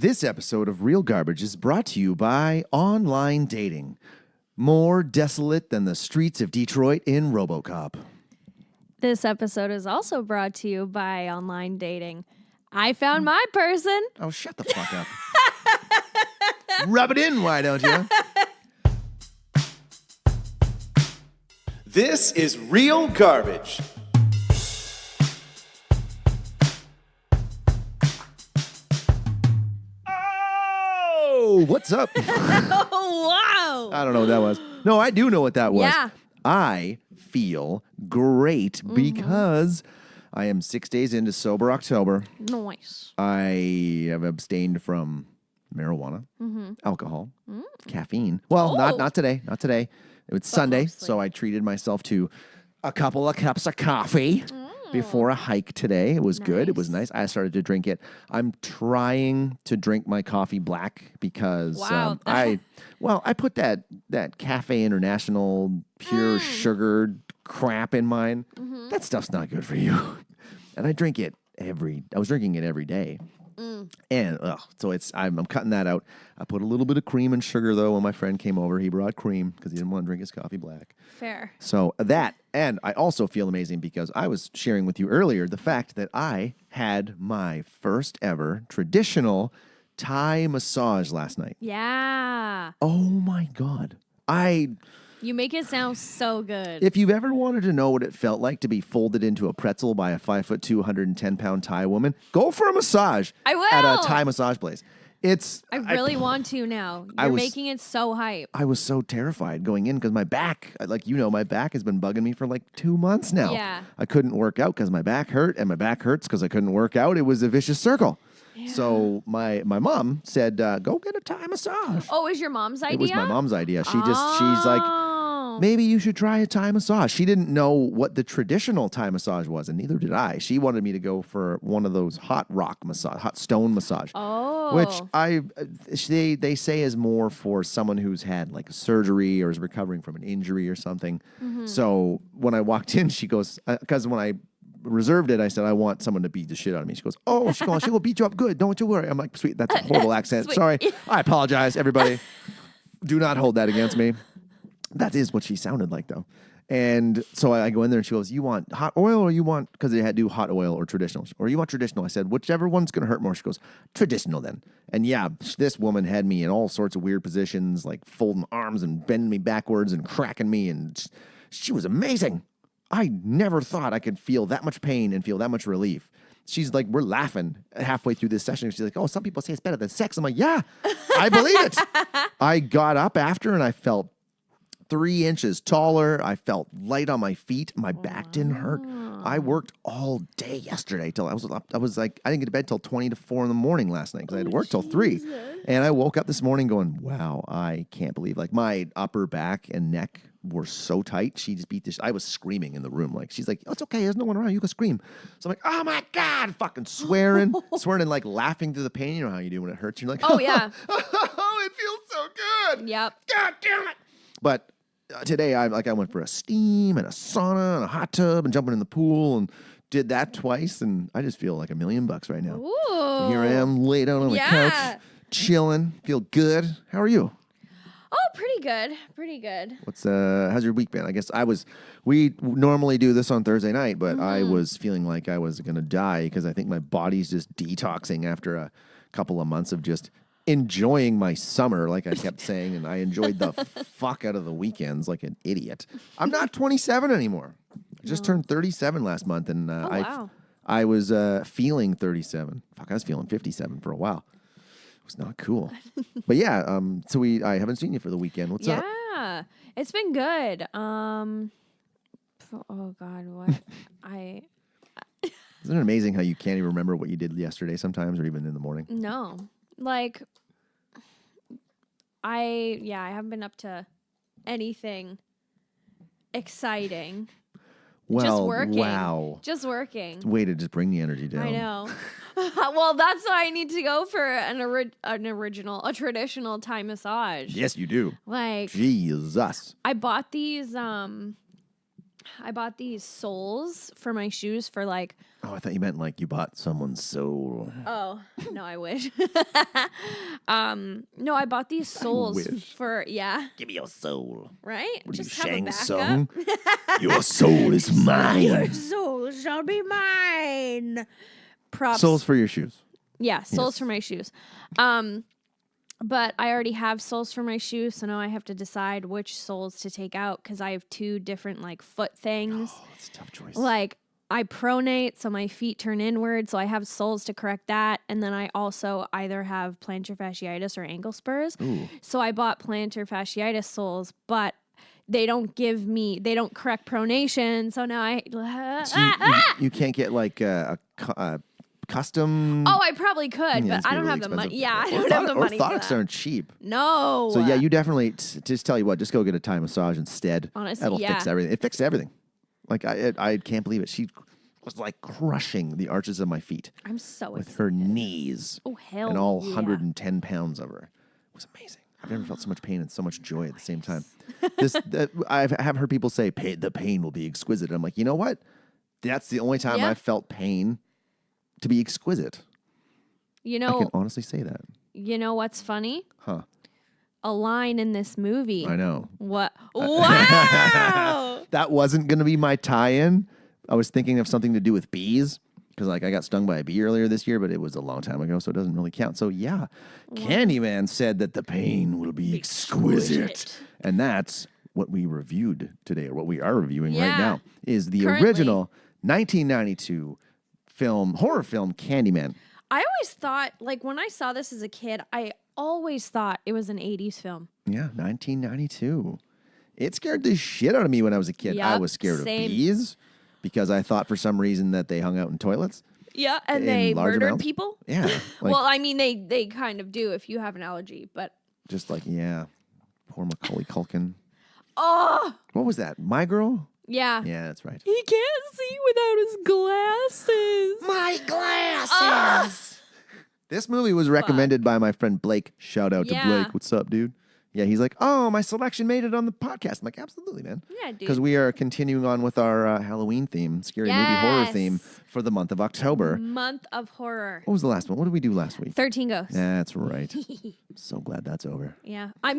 This episode of Real Garbage is brought to you by online dating. More desolate than the streets of Detroit in RoboCop. This episode is also brought to you by online dating. I found my person. Oh, shut the fuck up. Rub it in, why don't you? This is Real Garbage. Oh, what's up? Oh, wow. I don't know what that was. No, I do know what that was. Yeah. I feel great because I am 6 days into Sober October. Nice. I have abstained from marijuana, alcohol, caffeine. Well, not today. Not today. It was Sunday, mostly. so I treated myself to a couple of cups of coffee before a hike today. It was good. It was nice. I started to drink it. I'm trying to drink my coffee black because Wow. I put that Cafe International pure sugared crap in mine. That stuff's not good for you. And I drink it I was drinking it every day. And so I'm cutting that out. I put a little bit of cream and sugar though. When my friend came over, he brought cream because he didn't want to drink his coffee black. Fair. So that, and I also feel amazing because I was sharing with you earlier the fact that I had my first ever traditional Thai massage last night. Yeah. Oh my God. You make it sound so good. If you've ever wanted to know what it felt like to be folded into a pretzel by a 5'2", 110-pound Thai woman, go for a massage I will. at a Thai massage place. I really want to now. You're making it so hype. I was so terrified going in because my back, my back has been bugging me for like 2 months now. Yeah. I couldn't work out because my back hurt, and my back hurts because I couldn't work out. It was a vicious circle. Yeah. So my mom said, go get a Thai massage. Oh, it was your mom's idea? It was my mom's idea. She's like, maybe you should try a Thai massage. She didn't know what the traditional Thai massage was, and neither did I. She wanted me to go for one of those hot stone massage. Oh. Which they say is more for someone who's had like a surgery or is recovering from an injury or something. So when I walked in, she goes, because when I reserved it, I said, I want someone to beat the shit out of me. She goes, oh, she'll beat you up good. Don't you worry. I'm like, sweet, that's a horrible accent. Sorry. I apologize, everybody. Do not hold that against me. That is what she sounded like, though. And so I go in there and she goes, you want hot oil or you want, because they had to do hot oil or traditional, or you want traditional? I said, whichever one's going to hurt more. She goes, traditional then. And yeah, this woman had me in all sorts of weird positions, like folding arms and bending me backwards and cracking me. And she was amazing. I never thought I could feel that much pain and feel that much relief. She's like, we're laughing halfway through this session. She's like, oh, some people say it's better than sex. I'm like, yeah, I believe it. I got up after and I felt 3 inches taller. I felt light on my feet. My back didn't hurt. I worked all day yesterday till I was like, I didn't get to bed till 20 to 4 in the morning last night because I had to work till 3. And I woke up this morning going, wow, I can't believe, like, my upper back and neck were so tight. She just beat this. I was screaming in the room. Like, she's like, oh, it's okay. There's no one around. You can scream. So I'm like, oh my God, fucking swearing and like laughing through the pain. You know how you do when it hurts. You're like, oh yeah. Oh, it feels so good. Yep. God damn it. But today I went for a steam and a sauna and a hot tub and jumping in the pool and did that twice. And I just feel like $1 million right now. Ooh. So here I am laid down on the couch, chilling, feel good. How are you? Oh, pretty good. Pretty good. How's your week been? I guess we normally do this on Thursday night, but I was feeling like I was going to die because I think my body's just detoxing after a couple of months of just enjoying my summer, like I kept saying, and I enjoyed the fuck out of the weekends like an idiot. I'm not 27 anymore. I just turned 37 last month, and wow. I was feeling 37. Fuck, I was feeling 57 for a while. It was not cool. But yeah, I haven't seen you for the weekend. What's up? Yeah, it's been good. Oh God, what Isn't it amazing how you can't even remember what you did yesterday sometimes, or even in the morning? No, like I haven't been up to anything exciting. Well, just working. Wow. Just working. Way to just bring the energy down. I know. Well, that's why I need to go for a traditional Thai massage. Yes, you do. Like, Jesus. I bought these I bought these soles for my shoes for like, Oh, I thought you meant like you bought someone's soul. oh, no, I wish. No, I bought these soles wish. for, yeah, Give me your soul. right? What are Just you, have a Shang backup. Tsung? Your soul is mine. Your soul shall be mine. Props. Soles for your shoes. Yeah, soles Yes. for my shoes. But I already have soles for my shoes, so now I have to decide which soles to take out because I have 2 different like foot things. Oh, it's a tough choice. Like I pronate, so my feet turn inward, so I have soles to correct that. And then I also either have plantar fasciitis or ankle spurs. Ooh. So I bought plantar fasciitis soles, but they don't correct pronation. So now You can't get like a custom. Oh, I probably could, Yeah, but it's I gonna don't be have really the money. expensive. Yeah, I don't have the money for Orthotics that. aren't cheap. No. So yeah, you definitely just tell you what, just go get a Thai massage instead. Honestly, that'll yeah. fix everything. It fixed everything. Like I can't believe it. She was like crushing the arches of my feet I'm so with excited. her knees Oh, hell and all yeah. 110 pounds of her. It was amazing. I've never felt so much pain and so much joy at the same time. I have heard people say the pain will be exquisite. I'm like, you know what? That's the only time Yeah. I've felt pain to be exquisite. You I can know, honestly say that. what's funny? Huh. A line in this movie. I know. What? Wow! That wasn't going to be my tie-in. I was thinking of something to do with bees because like I got stung by a bee earlier this year, but it was a long time ago, so it doesn't really count. So yeah, Candyman said that the pain will be exquisite. And that's what we reviewed today, or what we are reviewing right Yeah. now, is the Currently. original 1992 horror film Candyman. I always thought, like, when I saw this as a kid, I always thought it was an 80s film. Yeah, 1992. It scared the shit out of me when I was a kid. I Yup, was scared same. of bees because I thought for some reason that they hung out in toilets. Yeah, and In they large murdered amounts? people. Yeah. Like, Well, I mean, they kind of do if you have an allergy, but just like, yeah. Poor Macaulay Culkin. oh, What was that? My Girl? yeah. Yeah, that's right. He can't see without his glasses. My glasses! This movie was recommended by my friend Blake. Shout out Yeah. to Blake. What's up, dude? Yeah, he's like, oh, my selection made it on the podcast. I'm like, absolutely, man. Yeah, dude. Because we are continuing on with our Halloween theme, scary movie horror Yes. theme for the month of October. Month of horror. What was the last one? What did we do last week? 13 Ghosts. That's right. I'm so glad that's over. Yeah. I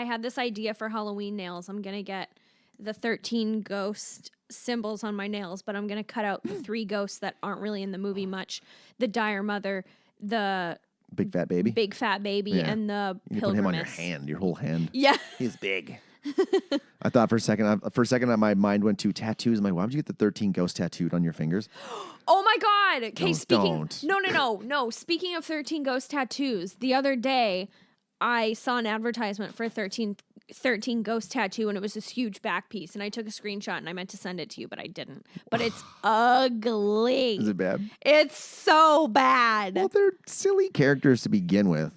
had this idea for Halloween nails. I'm going to get the 13 ghost symbols on my nails, but I'm going to cut out the 3 ghosts that aren't really in the movie much. The dire mother, the Big fat baby. big fat baby, Yeah. and the You need to put him on your pilgrimess. hand, your whole hand. Yeah. He's big. I thought for a second, my mind went to tattoos. I'm like, why would you get the 13 ghosts tattooed on your fingers? Oh my God. Okay, Don't. No. Speaking of 13 ghost tattoos, the other day I saw an advertisement for 13 ghost tattoo, and it was this huge back piece, and I took a screenshot and I meant to send it to you, but I didn't. But it's ugly. Is it bad? It's so bad. Well, they're silly characters to begin with.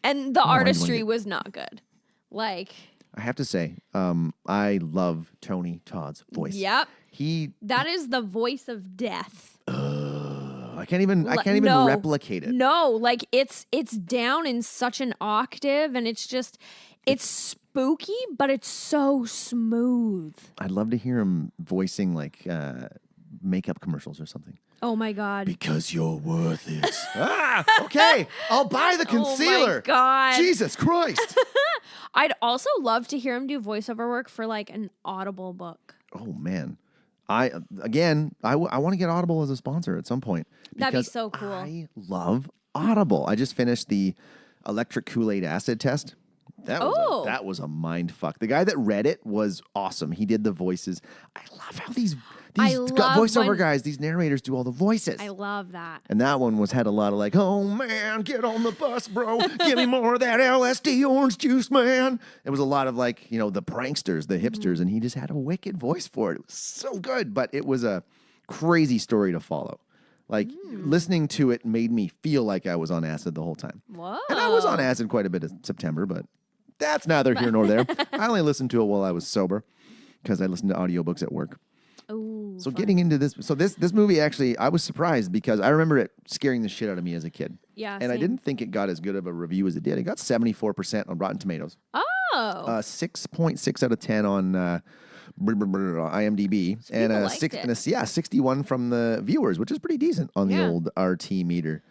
And the why you wanna artistry get- was not good. Like, I have to say, I love Tony Todd's voice. yep. That is the voice of death. I can't even no. replicate it. No, like it's down in such an octave, and it's spooky, but it's so smooth. I'd love to hear him voicing like makeup commercials or something. Oh my God. Because you're worth it. Okay. I'll buy the concealer. Oh my God. Jesus Christ. I'd also love to hear him do voiceover work for like an Audible book. Oh man. I want to get Audible as a sponsor at some point. That'd be because so cool. I love Audible. I just finished the electric Kool-Aid acid test. That was a mind fuck. The guy that read it was awesome. He did the voices. I love how these love voiceover when- guys, these narrators do all the voices. I love that. And that one had a lot of like, oh man, get on the bus, bro. Give me more of that LSD orange juice, man. It was a lot of like, the pranksters, the hipsters, and he just had a wicked voice for it. It was so good, but it was a crazy story to follow. Like listening to it made me feel like I was on acid the whole time. Whoa. And I was on acid quite a bit in September, but that's neither here nor there. I only listened to it while I was sober because I listened to audiobooks at work. Ooh, So getting into this, this movie actually, I was surprised because I remember it scaring the shit out of me as a kid. Yeah, And I same. didn't think it got as good of a review as it did. It got 74% on Rotten Tomatoes. Oh. 6.6 out of 10 on IMDb, and people a liked six it. and a 61 from the viewers, which is pretty decent on the Yeah. old RT meter.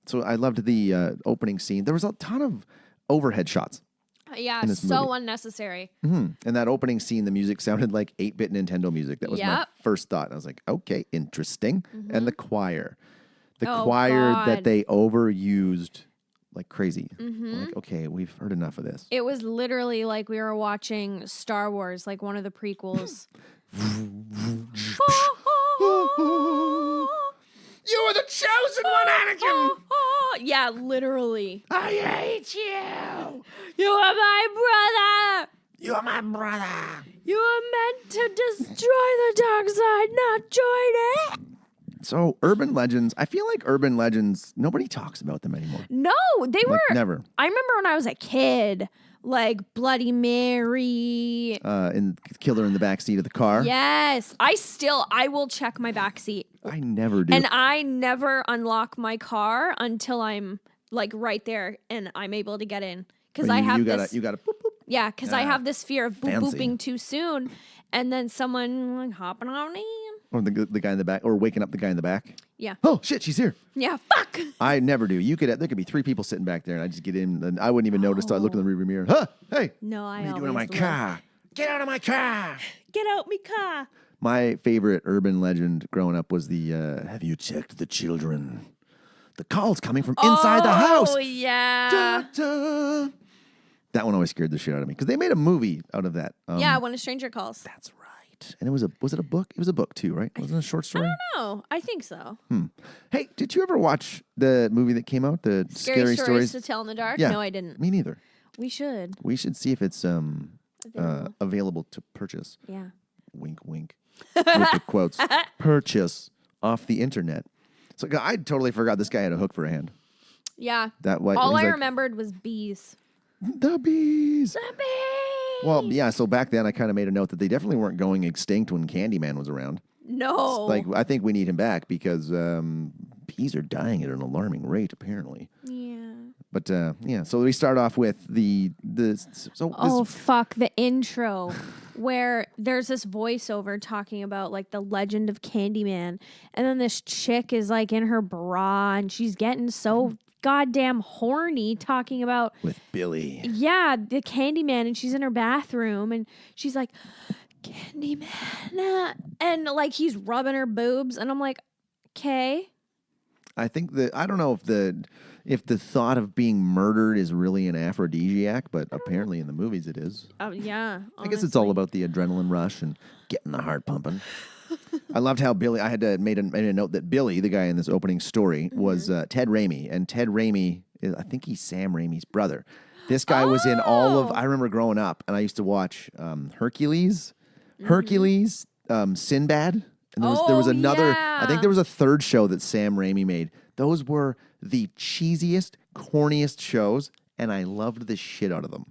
So I loved the opening scene. There was a ton of overhead shots. Yeah, in this so movie. unnecessary. And that opening scene, the music sounded like 8-bit Nintendo music. That was my Yep. first thought. I was like, okay, interesting. And the choir. The Oh, choir God. that they overused like crazy. Mm-hmm. Like, okay, we've heard enough of this. It was literally like we were watching Star Wars, like one of the prequels. You are the chosen one, Anakin! Yeah, literally. I hate you! You are my brother! You are my brother! You are meant to destroy the dark side, not join it! So, urban legends, I feel like urban legends, nobody talks about them anymore. No, they Like, were. never. I remember when I was a kid, like Bloody Mary. And Killer in the backseat of the car. Yes. I will check my back seat. I never do. And I never unlock my car until I'm like right there and I'm able to get in. Because I have this. You gotta boop, boop. Yeah, because I have this fear of Fancy. booping too soon, and then someone like hopping on me. Or the guy in the back, or waking up the guy in the back. Yeah. Oh shit, she's here. Yeah. Fuck. I never do. There could be 3 people sitting back there, and I just get in, and I wouldn't even notice till I looked in the rearview mirror. Huh? Hey. No, What I are you always doing in my look. car? Get out of my car. Get out me car. My favorite urban legend growing up was the "Have you checked the children? The call's coming from inside the house." Oh yeah. Da, da. That one always scared the shit out of me because they made a movie out of that. Yeah, when a stranger calls. That's right. And was it a book? It was a book too, right? Wasn't it a short story? No, I think so. Hey, did you ever watch the movie that came out, the Scary Stories to Tell in the Dark? Yeah. No, I didn't. Me neither. We should. We should see if it's available to purchase. Yeah. Wink, wink. With the quotes. Purchase off the internet. So I totally forgot this guy had a hook for a hand. Yeah. That what All he's I like, remembered was bees. The bees. The bees. Well, yeah. So back then, I kind of made a note that they definitely weren't going extinct when Candyman was around. No. Like, I think we need him back because bees are dying at an alarming rate, apparently. Yeah. But yeah, so we start off with Fuck, the intro where there's this voiceover talking about like the legend of Candyman, and then this chick is like in her bra and she's getting so goddamn horny talking about with Billy. the Candyman, and she's in her bathroom and she's like, Candyman, and like he's rubbing her boobs, and I'm like, okay. I think I don't know if the thought of being murdered is really an aphrodisiac, but apparently in the movies it is. Yeah. I guess it's all honestly. about the adrenaline rush and getting the heart pumping. I loved how Billy. I had to made a note that Billy, the guy in this opening story, was Ted Raimi, and Ted Raimi I think he's Sam Raimi's brother. This guy was in all of. I remember growing up, and I used to watch Hercules, Sinbad. And there was another. I think there was a third show that Sam Raimi made. Those were the cheesiest, corniest shows, and I loved the shit out of them.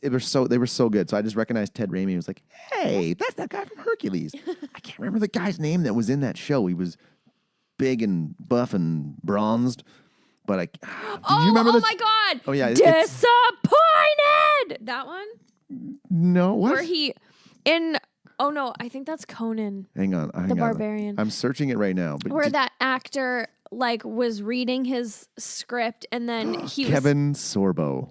They were so good. So I just recognized Ted Raimi. I was like, hey, that's that guy from Hercules. I can't remember the guy's name that was in that show. He was big and buff and bronzed. But did you remember this? Oh my god! Oh yeah, Disappointed. That one no, what? where he in. Oh no, I think that's Conan. Hang on, The Barbarian. I'm searching it right now. But Where that actor like was reading his script and then he Kevin Sorbo.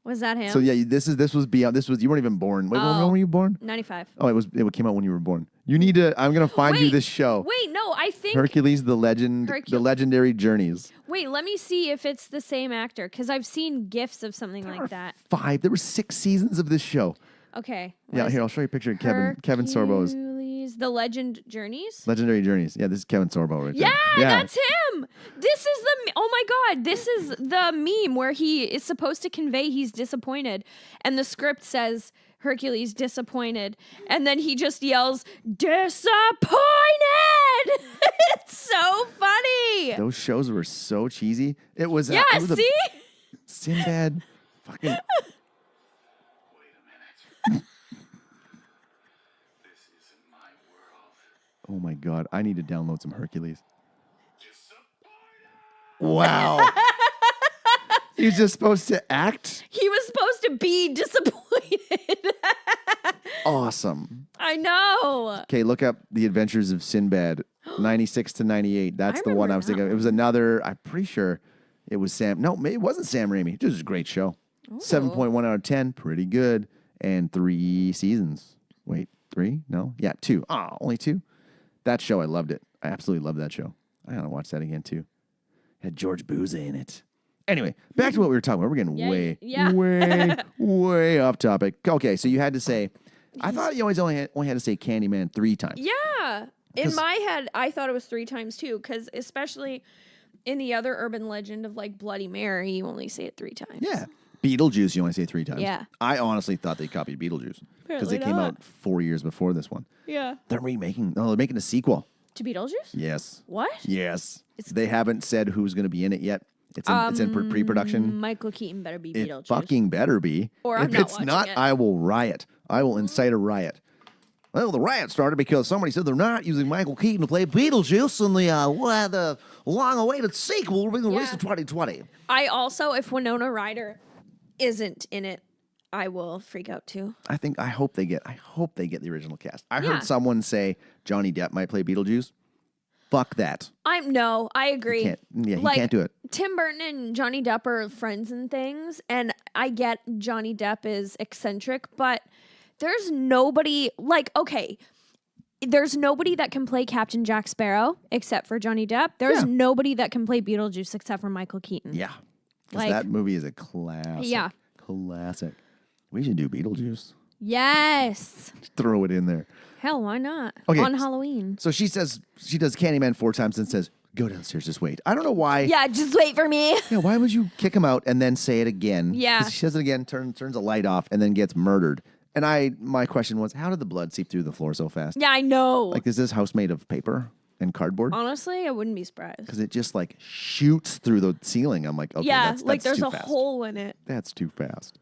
was that him? So yeah, this was beyond. This was you weren't even born. Wait, when were you born? 95. Oh, it came out when you were born. You need to. I'm gonna find you this show. Wait, no, I think Hercules, the legendary journeys. Wait, let me see if it's the same actor because I've seen gifs of something like that. 5. There were 6 seasons of this show. Okay. Yeah, here I'll show you a picture of Kevin Sorbo's Hercules, The Legend Journeys. Legendary Journeys. Yeah, this is Kevin Sorbo right there. Yeah, that's him. This is oh my god, this is the meme where he is supposed to convey he's disappointed, and the script says Hercules disappointed, and then he just yells disappointed. It's so funny. Those shows were so cheesy. It was Yeah, it was see? Sinbad fucking. Oh my god, I need to download some Hercules. Wow. He's just supposed to act He was supposed to be disappointed. awesome. I I know. Okay, look up The Adventures of Sinbad, 96 to 98. That's the one I was thinking of. It was another, I'm pretty sure it was Sam. No, it wasn't Sam Raimi. It was a great show. 7.1 out of 10. Pretty good. And 3 seasons. Wait, 3? No? Yeah, 2. Oh, only 2? That show, I loved it. I absolutely loved that show. I gotta watch that again, too. Had George Booza in it. Anyway, back to what we were talking about. We're getting way off topic. Okay, so you had to say, I thought you only had to say Candyman 3 times. Yeah. In my head, I thought it was 3 times too, because especially in the other urban legend of like Bloody Mary, you only say it 3 times. Yeah. Beetlejuice, you only say 3 times. Yeah. I honestly thought they copied Beetlejuice because Apparently they came not. out 4 years before this one. Yeah. They're making a sequel. To Beetlejuice? Yes. What? Yes. They haven't said who's going to be in it yet. It's in pre-production. Michael Keaton better be It Beetlejuice. fucking better be. Or I'm if not it's watching not, it. I will riot. I will incite a riot. Well, the riot started because somebody said they're not using Michael Keaton to play Beetlejuice in the long-awaited sequel being released in 2020. I also, if Winona Ryder isn't in it, I will freak out too. I hope they get the original cast. I Yeah. heard someone say Johnny Depp might play Beetlejuice. Fuck that. I agree. He can't do it. Tim Burton and Johnny Depp are friends and things, and I get Johnny Depp is eccentric, but there's nobody there's nobody that can play Captain Jack Sparrow except for Johnny Depp. There's nobody that can play Beetlejuice except for Michael Keaton. Yeah. Because that movie is a classic. Yeah. Classic. We should do Beetlejuice. Yes. Throw it in there. Hell, why not? Okay. On Halloween. So she does Candyman 4 times and says, go downstairs, just wait. I don't know why. Yeah, just wait for me. Yeah, why would you kick him out and then say it again? Yeah. 'Cause she says it again, turns a light off, and then gets murdered. And my question was, how did the blood seep through the floor so fast? Yeah, I know. Like, is this house made of paper and cardboard? Honestly, I wouldn't be surprised. Because it just like shoots through the ceiling. I'm like, okay, Yeah, that's like there's too a fast. hole in it. That's too fast.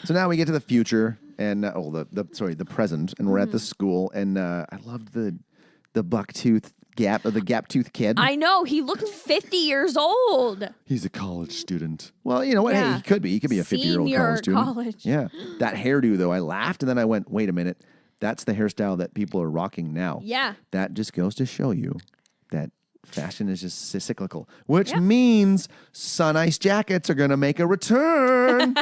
So now we get to the future and the present, and we're at the school, and I loved the bucktooth gap tooth kid. I know, he looked 50 years old. He's a college student. Well, you know what? Yeah. Hey, he could be. He could be a 50-year-old Senior college student. college. Yeah. That hairdo, though, I laughed, and then I went, wait a minute. That's the hairstyle that people are rocking now. Yeah. That just goes to show you that fashion is just cyclical, which Yep. means sun ice jackets are going to make a return.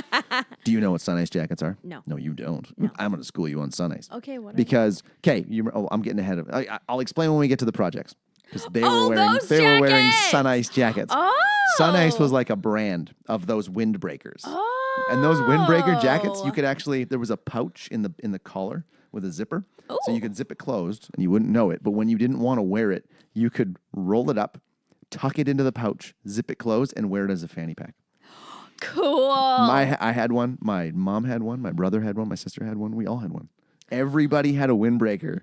Do you know what sun ice jackets are? No. No, you don't. No. I'm going to school you on sun ice. Okay, whatever. Because, okay, I'm getting ahead of it. I'll explain when we get to the projects. Because they Oh, were wearing those sun jackets! ice jackets. Oh. Sun Ice was like a brand of those windbreakers. Oh. And those windbreaker jackets, you could actually, there was a pouch in the collar with a zipper. So you could zip it closed and you wouldn't know it. But when you didn't want to wear it, you could roll it up, tuck it into the pouch, zip it closed, and wear it as a fanny pack. Cool. I had one. My mom had one. My brother had one. My sister had one. We all had one. Everybody had a windbreaker.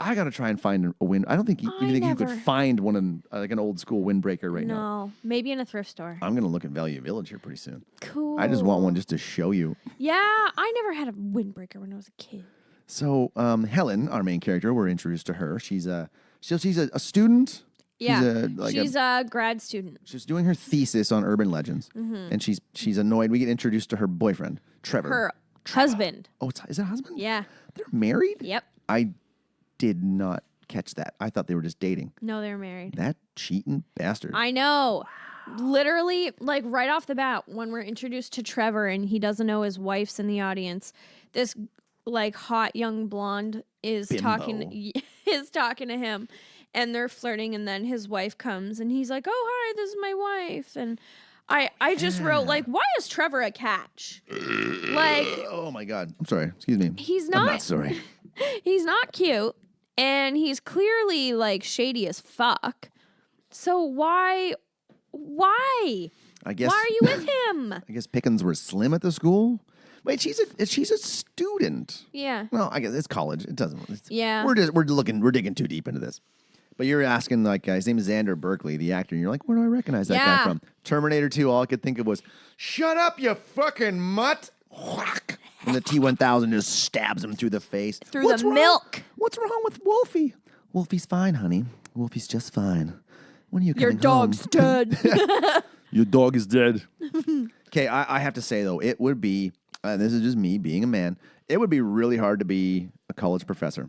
I got to try and find a wind. I don't think you could find one in like an old school windbreaker right now. No, maybe in a thrift store. I'm going to look at Value Village here pretty soon. Cool. I just want one just to show you. Yeah, I never had a windbreaker when I was a kid. So Helen, our main character, we're introduced to her. She's a student. Yeah, she's a grad student. She's doing her thesis on urban legends, and she's annoyed. We get introduced to her boyfriend, Trevor. Her husband. Oh, is it a husband? Yeah. They're married? Yep. I did not catch that. I thought they were just dating. No, they're married. That cheating bastard. I know. Literally, like right off the bat, when we're introduced to Trevor and he doesn't know his wife's in the audience, this like hot young blonde is talking to him, and they're flirting, and then his wife comes and he's like, "Oh, hi, this is my wife." And I just wrote like, why is Trevor a catch? Like, oh my God. I'm sorry. Excuse me. I'm not sorry. He's not cute, and he's clearly like shady as fuck. So why? I guess. Why are you with him? I guess pickings were slim at the school. Wait, she's a student. Yeah. Well, I guess it's college. It doesn't. Yeah. We're digging too deep into this. But you're asking like his name is Xander Berkeley, the actor, and you're like, where do I recognize that guy from? Terminator 2. All I could think of was, "Shut up, you fucking mutt!" Whack. And the T-1000 just stabs him through the face. Through the milk. What's wrong with Wolfie? Wolfie's fine, honey. Wolfie's just fine. When are you coming Your dog's home? dead. Your dog is dead. Okay, I have to say, though, it would be, this is just me being a man, it would be really hard to be a college professor.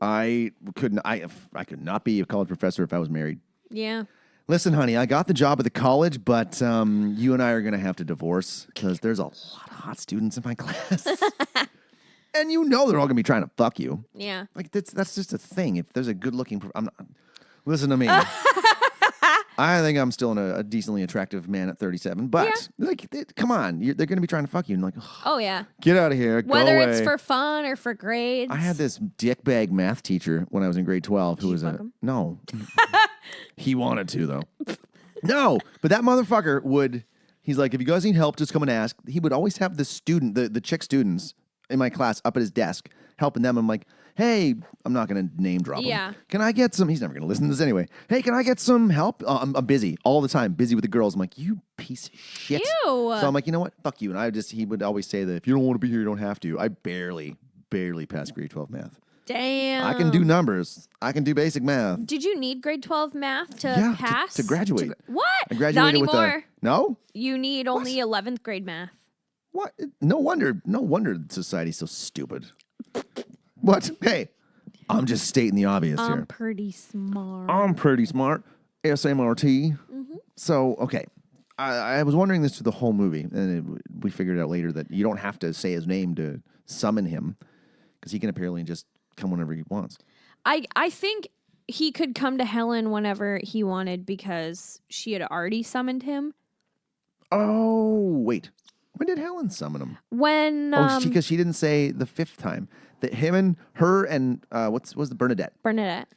I could not be a college professor if I was married. Yeah. Listen, honey, I got the job at the college, but you and I are going to have to divorce because there's a lot of hot students in my class. And you know they're all going to be trying to fuck you. Yeah. Like, that's just a thing. If there's a good-looking... listen to me. I think I'm still a decently attractive man at 37, but come on. They're going to be trying to fuck you. And like, Oh, yeah. get out of here. Whether go away. it's for fun or for grades. I had this dickbag math teacher when I was in grade 12 who Did was you fuck him? No. He wanted to, though. No, but that motherfucker would... He's like, if you guys need help, just come and ask. He would always have the chick students in my class up at his desk helping them. I'm like, hey, I'm not going to name drop him. Can I get some... He's never going to listen to this anyway. Hey, can I get some help? I'm busy all the time, busy with the girls. I'm like, you piece of shit. Ew. So I'm like, you know what? Fuck you. And he would always say that if you don't want to be here, you don't have to. I barely passed grade 12 math. Damn. I can do numbers. I can do basic math. Did you need grade 12 math to pass? To graduate. What? I graduated Not anymore. No? You need only 11th grade math. What? No wonder society's so stupid. What? Hey, I'm just stating the obvious here. I'm pretty smart. I'm pretty smart. SMRT. Mm-hmm. So, okay. I was wondering this through the whole movie, and we figured out later that you don't have to say his name to summon him, because he can apparently just come whenever he wants. I think he could come to Helen whenever he wanted because she had already summoned him. Oh, wait. When did Helen summon him? When because she didn't say the fifth time. That him and her and what's the Bernadette?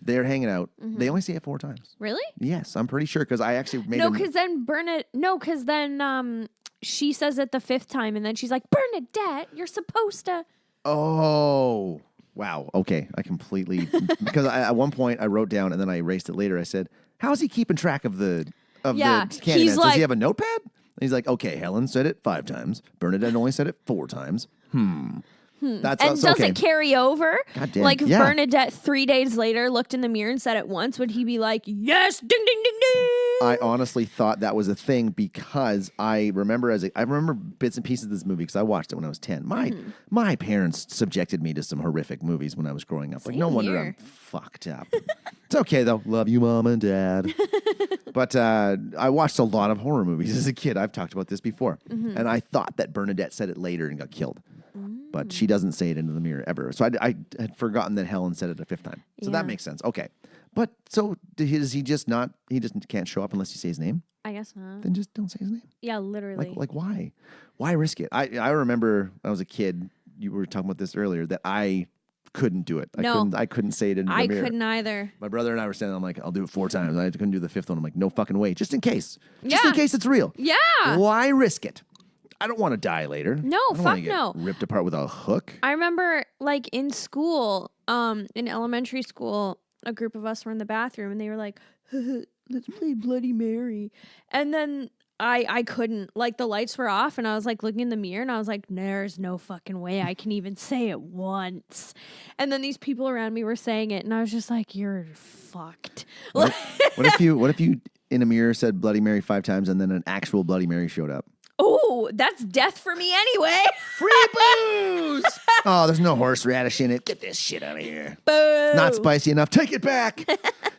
They're hanging out. Mm-hmm. They only say it 4 times. Really? Yes, I'm pretty sure because I actually made because then she says it the 5th time and then she's like, Bernadette, you're supposed to. Oh, wow. Okay, I completely because at one point I wrote down and then I erased it later. I said, "How's he keeping track of the Candyman? He's Does he have a notepad?" And he's like, "Okay, Helen said it 5 times. Bernadette only said it 4 times. That's and does it carry over? Goddamn. Like if Bernadette 3 days later looked in the mirror and said it once, would he be like, yes, ding, ding, ding, ding? I honestly thought that was a thing because I remember bits and pieces of this movie because I watched it when I was 10. My parents subjected me to some horrific movies when I was growing up. Like, no wonder I'm fucked up. It's okay, though. Love you, Mom and Dad. But I watched a lot of horror movies as a kid. I've talked about this before. Mm-hmm. And I thought that Bernadette said it later and got killed. But she doesn't say it into the mirror ever. So I had forgotten that Helen said it a 5th time. So that makes sense. Okay. But so does he just not, he just can't show up unless you say his name? I guess not. Then just don't say his name. Yeah, literally. Like why? Why risk it? I remember when I was a kid, you were talking about this earlier, that I couldn't do it. I couldn't say it in the mirror. I couldn't either. My brother and I were standing, I'm like, I'll do it 4 times. I couldn't do the 5th one. I'm like, no fucking way. Just in case. Just in case it's real. Yeah. Why risk it? I don't want to die later. No, fuck no. Ripped apart with a hook. I remember, like, in school, in elementary school, a group of us were in the bathroom, and they were like, let's play Bloody Mary. And then I couldn't. Like, the lights were off, and I was, like, looking in the mirror, and I was like, there's no fucking way I can even say it once. And then these people around me were saying it, and I was just like, you're fucked. What if you in a mirror said Bloody Mary 5 times, and then an actual Bloody Mary showed up? Oh, that's death for me anyway. Free booze! Oh, there's no horseradish in it. Get this shit out of here. Boo. It's not spicy enough. Take it back.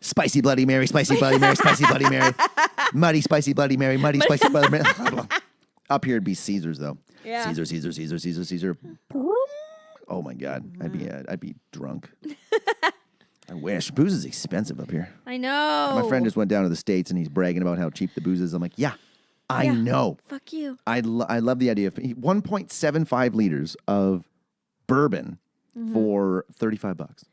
Spicy Bloody Mary, spicy Bloody Mary, spicy Bloody Mary. Muddy, spicy Bloody Mary, muddy, spicy Bloody Mary. Up here it'd be Caesars, though. Yeah. Caesar. Oh, my God. I'd be drunk. I wish. Booze is expensive up here. I know. My friend just went down to the States, and he's bragging about how cheap the booze is. I'm like, yeah. I know. Fuck you. I love the idea of 1.75 liters of bourbon for $35.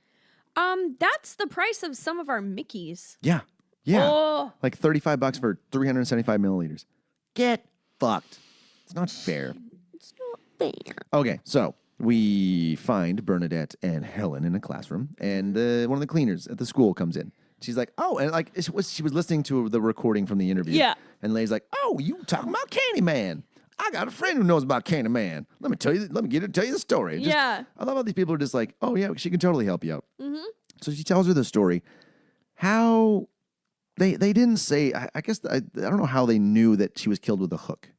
That's the price of some of our Mickeys. Yeah. Oh. Like $35 for 375 milliliters. Get fucked. It's not fair. It's not fair. Okay, so we find Bernadette and Helen in a classroom, and one of the cleaners at the school comes in. She's like, oh, and like she was listening to the recording from the interview. Yeah. And Lay's like, oh, you talking about Candyman? I got a friend who knows about Candyman. Let me tell you the story. I love how these people are just like, oh yeah, she can totally help you out. Mm-hmm. So she tells her the story. How they didn't say. I guess I don't know how they knew that she was killed with a hook.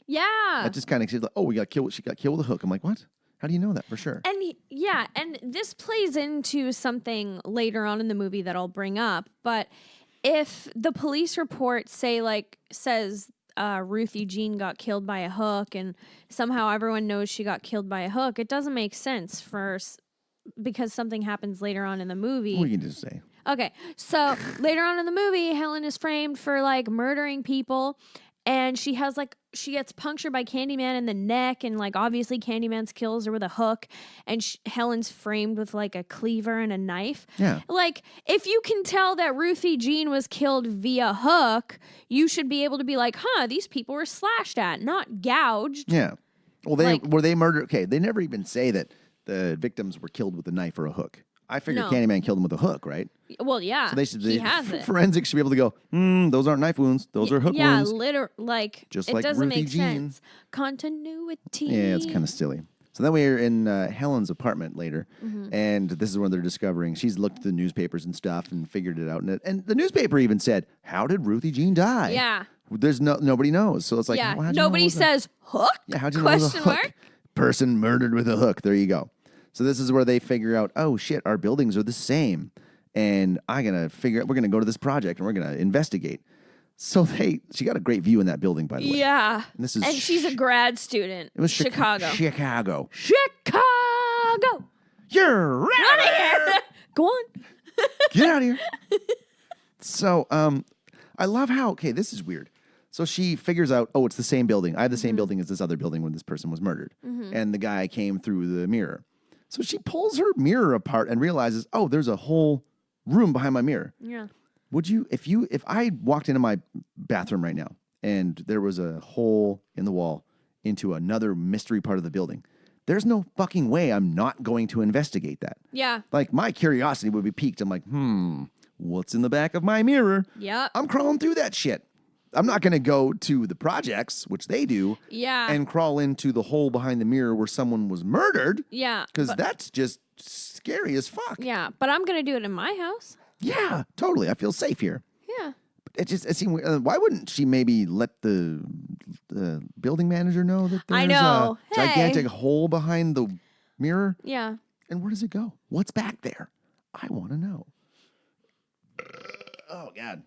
Yeah. That just kind of she's like, oh, we got killed. She got killed with a hook. I'm like, what? How do you know that for sure? And this plays into something later on in the movie that I'll bring up. But if the police report says Ruthie Jean got killed by a hook, and somehow everyone knows she got killed by a hook, it doesn't make sense because something happens later on in the movie. What can you just say? Okay, so later on in the movie, Helen is framed for murdering people, and she gets punctured by Candyman in the neck, and obviously Candyman's kills her with a hook, and Helen's framed with a cleaver and a knife. Yeah. If you can tell that Ruthie Jean was killed via hook, you should be able to be these people were slashed at, not gouged. Yeah. Well, were they murdered? Okay, they never even say that the victims were killed with a knife or a hook. I figure No. Candyman killed them with a hook, right? Well, yeah. So he has it. Forensics should be able to go, those aren't knife wounds. Those are hook yeah, wounds. Just like it doesn't Ruthie make Jean. sense. Continuity. Yeah, it's kind of silly. So then we're in Helen's apartment later, and this is when they're discovering she's looked at the newspapers and stuff and figured it out. And the newspaper even said, "How did Ruthie Jean die?" Yeah. There's nobody knows. So it's like, Yeah. well, how'd you know Nobody it was says hook. Yeah, how'd you know it was a Question hook? mark? Person murdered with a hook. There you go. So this is where they figure out, oh shit, our buildings are the same, and we're gonna go to this project and we're gonna investigate. So she got a great view in that building, by the way. Yeah. And this is and she's a grad student. It was Chicago. Chicago. Chicago. You're Out of here. Go on. Get out of here. So, I love how, this is weird. So she figures out, it's the same building. I have the same building as this other building when this person was murdered. And the guy came through the mirror. So she pulls her mirror apart and realizes, there's a whole room behind my mirror. Yeah. Would you, if I walked into my bathroom right now and there was a hole in the wall into another mystery part of the building, there's no fucking way I'm not going to investigate that. Yeah. My curiosity would be piqued. I'm like, what's in the back of my mirror? Yep. I'm crawling through that shit. I'm not going to go to the projects, which they do, Yeah. and crawl into the hole behind the mirror where someone was murdered. Yeah. Because that's just scary as fuck. Yeah. But I'm going to do it in my house. Yeah, totally. I feel safe here. Yeah. It seemed weird. Why wouldn't she maybe let the building manager know that there's I know. a gigantic hole behind the mirror? Yeah. And where does it go? What's back there? I want to know. Oh, God.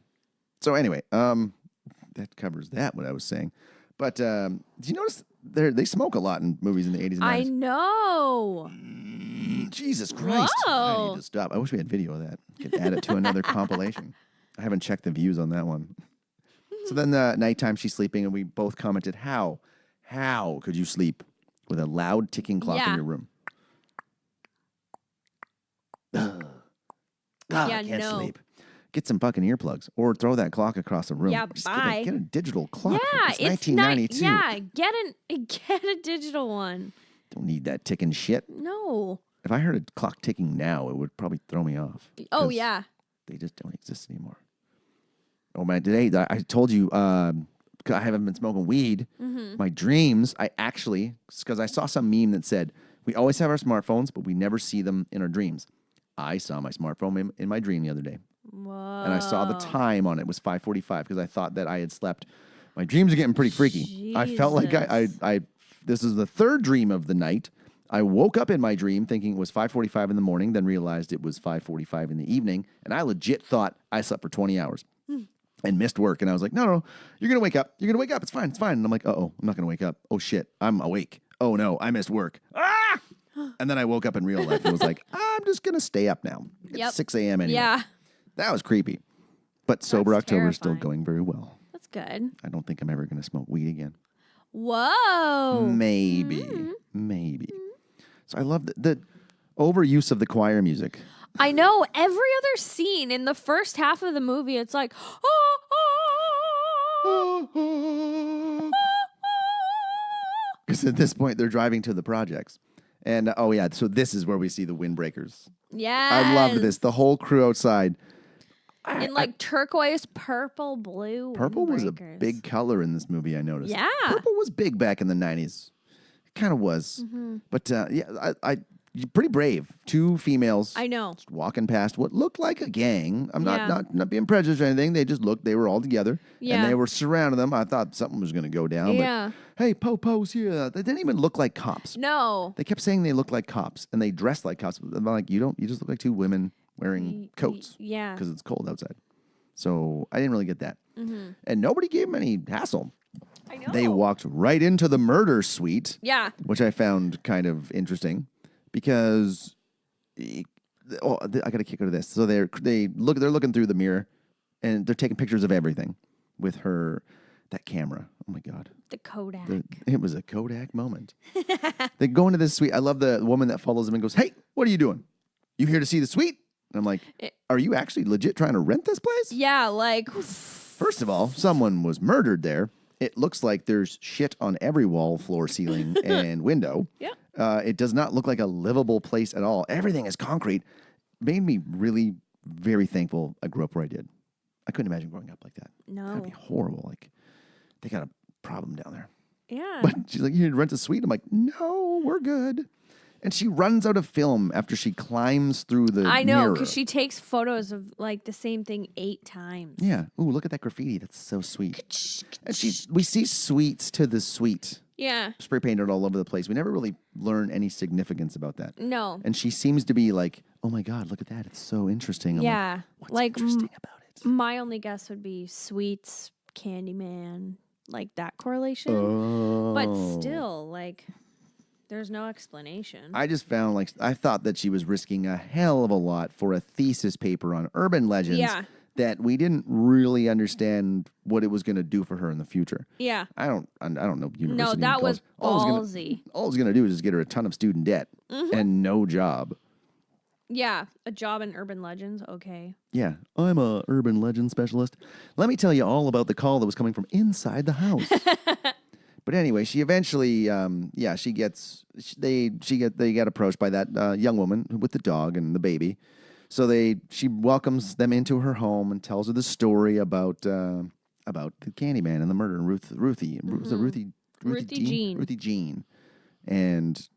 So anyway, that covers that, what I was saying. But did you notice they smoke a lot in movies in the 80s and 90s? I know. Jesus Christ. I Whoa. need to stop. I wish we had video of that. Could add it to another compilation. I haven't checked the views on that one. So then nighttime she's sleeping, and we both commented, how could you sleep with a loud ticking clock in your room? I can't sleep. Get some fucking earplugs or throw that clock across the room. Yeah, Just bye. Get a digital clock. Yeah, it's 1992. Get a digital one. Don't need that ticking shit. No. If I heard a clock ticking now, it would probably throw me off. Oh 'Cause yeah. They just don't exist anymore. Oh man, today I told you I haven't been smoking weed. My dreams, because I saw some meme that said we always have our smartphones, but we never see them in our dreams. I saw my smartphone in my dream the other day. Whoa. And I saw the time on it was 5:45 because I thought that I had slept. My dreams are getting pretty freaky. I felt like I this is the third dream of the night. I woke up in my dream thinking it was 5:45 in the morning, then realized it was 5:45 in the evening, and I legit thought I slept for 20 hours and missed work. And I was like, no, you're going to wake up. You're going to wake up. It's fine. And I'm like, I'm not going to wake up. Oh, shit. I'm awake. Oh, no, I missed work. Ah! And then I woke up in real life and was like, I'm just going to stay up now. It's 6 a.m. anyway. Yeah. That was creepy. But Sober That's October is still terrifying. going very well. That's good. I don't think I'm ever going to smoke weed again. Whoa. Maybe. So I love the overuse of the choir music. I know every other scene in the first half of the movie, it's like, Because at this point, they're driving to the projects. And, so this is where we see the windbreakers. yeah. I loved this. The whole crew outside. In turquoise, purple, blue. Purple was a windbreakers. big color in this movie, I noticed. Yeah. Purple was big back in the 90s. It kind of was. But, pretty brave. Two females. I know. Just walking past what looked like a gang. I'm Yeah. not being prejudiced or anything. They just looked. They were all together. Yeah. And they were surrounding them. I thought something was going to go down. Yeah. But, hey, Po's here. They didn't even look like cops. No. They kept saying they looked like cops, and they dressed like cops. I'm like, you don't. You just look like two women wearing coats. Yeah. Because it's cold outside. So I didn't really get that. Mm-hmm. And nobody gave them any hassle. I know. They walked right into the murder suite. Yeah. Which I found kind of interesting because I got a kick out of this. So they're looking through the mirror and they're taking pictures of everything with that camera. Oh my God. The Kodak. It was a Kodak moment. They go into this suite. I love the woman that follows them and goes, "Hey, what are you doing? You here to see the suite?" And I'm like, "Are you actually legit trying to rent this place?" Yeah, like First of all, someone was murdered there. It looks like there's shit on every wall, floor, ceiling, and window. Yeah. It does not look like a livable place at all. Everything is concrete. Made me really very thankful I grew up where I did. I couldn't imagine growing up like that. No. That'd be horrible. Like, they got a problem down there. Yeah. But she's like, "You need to rent a suite?" I'm like, "No, we're good." And she runs out of film after she climbs through the I know, mirror. because she takes photos of like the same thing 8 times. Yeah. Ooh, look at that graffiti. That's so sweet. And we see sweets to the suite. Yeah. Spray painted all over the place. We never really learn any significance about that. No. And she seems to be like, "Oh my God, look at that. It's so interesting." I'm Yeah. What's Like interesting about it? my only guess would be sweets, Candyman, like that correlation. Oh. But still, like, there's no explanation. I just found I thought that she was risking a hell of a lot for a thesis paper on urban legends. Yeah. That we didn't really understand what it was going to do for her in the future. Yeah. I don't know university. No, and that was college. ballsy. All it was going to do is just get her a ton of student debt and no job. Yeah. A job in urban legends. Okay. Yeah, I'm a urban legend specialist. Let me tell you all about the call that was coming from inside the house. But anyway, she eventually, they get approached by that young woman with the dog and the baby. So she welcomes them into her home and tells her the story about the Candyman and the murder, and Ruthie Jean. Ruthie Jean, and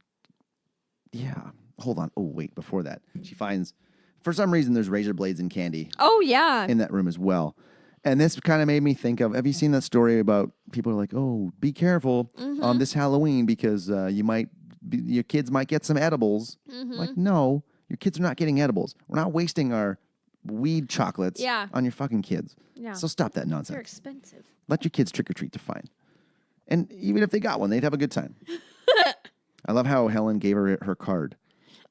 yeah. Hold on. Oh wait, before that, she finds, for some reason, there's razor blades and candy Oh, yeah. in that room as well. And this kind of made me think of, have you seen that story about people are like, "Oh, be careful on this Halloween because your kids might get some edibles." Like, no, your kids are not getting edibles. We're not wasting our weed chocolates on your fucking kids. Yeah. So stop that They're nonsense. expensive. Let your kids trick or treat to fine. And even if they got one, they'd have a good time. I love how Helen gave her card.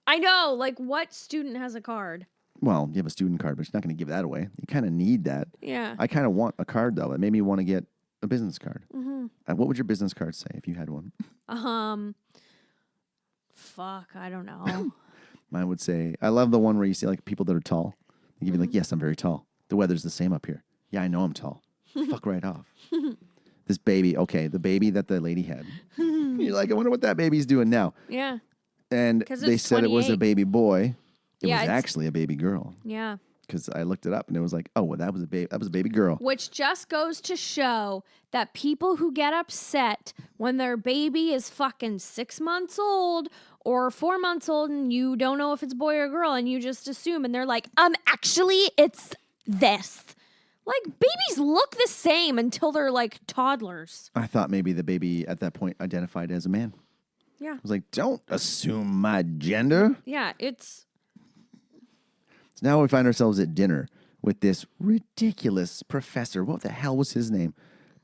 I know. Like, what student has a card? Well, you have a student card, but you're not going to give that away. You kind of need that. Yeah. I kind of want a card, though. It made me want to get a business card. What would your business card say if you had one? Fuck, I don't know. Mine would say, I love the one where you see like people that are tall. They give you like, "Yes, I'm very tall. The weather's the same up here." "Yeah, I know I'm tall." Fuck right off. This baby, okay, the baby that the lady had. You're like, I wonder what that baby's doing now. Yeah. And 'Cause they it's said it was a 28. baby boy. It Yeah, was it's- actually a baby girl. Yeah. Because I looked it up and it was like, oh, well, that was a baby girl. Which just goes to show that people who get upset when their baby is fucking 6 months old or 4 months old and you don't know if it's boy or girl and you just assume and they're like, actually it's this. Like, babies look the same until they're like toddlers. I thought maybe the baby at that point identified as a man. Yeah. I was like, don't assume my gender. Yeah, it's... So now we find ourselves at dinner with this ridiculous professor. What the hell was his name?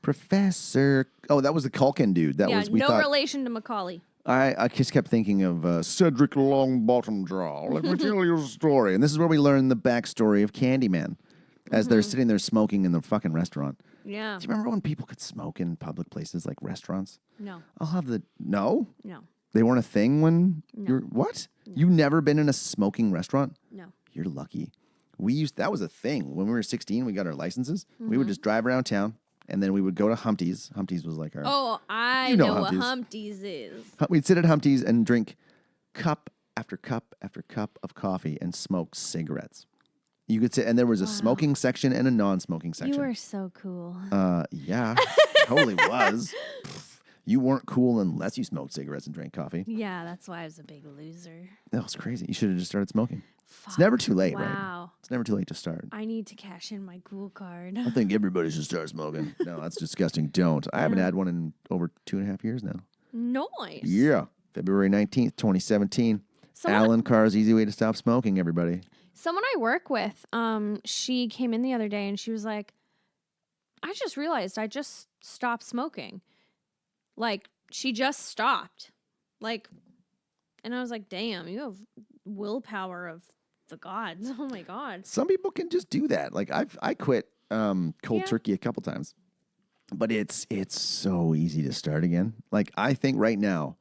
Professor... Oh, that was the Culkin dude. That yeah, was... We no thought, relation to Macaulay. I just kept thinking of Cedric Longbottom Jaw. Let me tell you a story. And this is where we learn the backstory of Candyman as they're sitting there smoking in the fucking restaurant. Yeah. Do you remember when people could smoke in public places like restaurants? No. I'll have the... No? No. They weren't a thing when you're... What? No. You never been in a smoking restaurant? No. You're lucky. That was a thing. When we were 16, we got our licenses. We would just drive around town, and then we would go to Humpty's. Humpty's was like our... Oh, I You know know what Humpty's. Humpty's is. We'd sit at Humpty's and drink cup after cup after cup of coffee and smoke cigarettes. You could sit, and there was a smoking section and a non-smoking section. You were so cool. Yeah, totally was. You weren't cool unless you smoked cigarettes and drank coffee. Yeah, that's why I was a big loser. That was crazy. You should have just started smoking. Fuck. It's never too late, right? Wow. It's never too late to start. I need to cash in my cool card. I think everybody should start smoking. No, that's disgusting. Don't. I haven't had one in over 2.5 years now. Nice. Yeah. February 19th, 2017. Alan Carr's Easy Way to Stop Smoking, everybody. Someone I work with, she came in the other day and she was like, I just realized I just stopped smoking. Like, she just stopped. Like, and I was like, damn, you have willpower of the gods. Oh my God. Some people can just do that. Like I quit cold turkey a couple times, but it's so easy to start again. Like I think right now,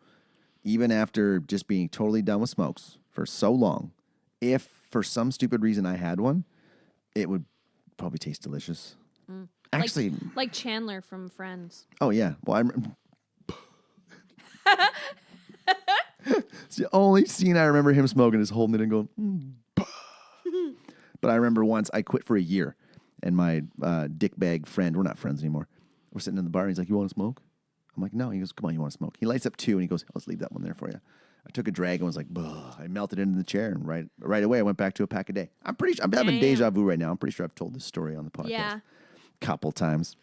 even after just being totally done with smokes for so long, if for some stupid reason I had one, it would probably taste delicious. Actually, like Chandler from Friends. Oh yeah. Well, it's the only scene I remember him smoking is holding it and going. But I remember once I quit for a year, and my dickbag friend, we're not friends anymore. We're sitting in the bar, and he's like, "You want to smoke?" I'm like, "No." He goes, "Come on, you want to smoke?" He lights up 2, and he goes, "Let's leave that one there for you." I took a drag and was like, "Bah!" I melted into the chair, and right away I went back to a pack a day. I'm having deja vu right now. I'm pretty sure I've told this story on the podcast. Yeah. Couple times.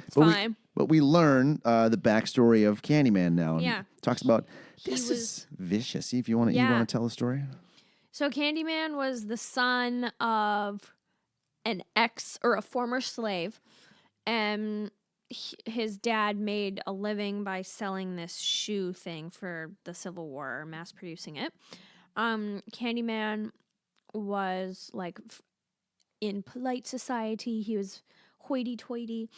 It's fine. But we learn the backstory of Candyman now. And talks about this is vicious. See if you want to tell the story. So Candyman was the son of an ex or a former slave, and his dad made a living by selling this shoe thing for the Civil War, or mass producing it. Candyman was like in polite society. He was hoity-toity.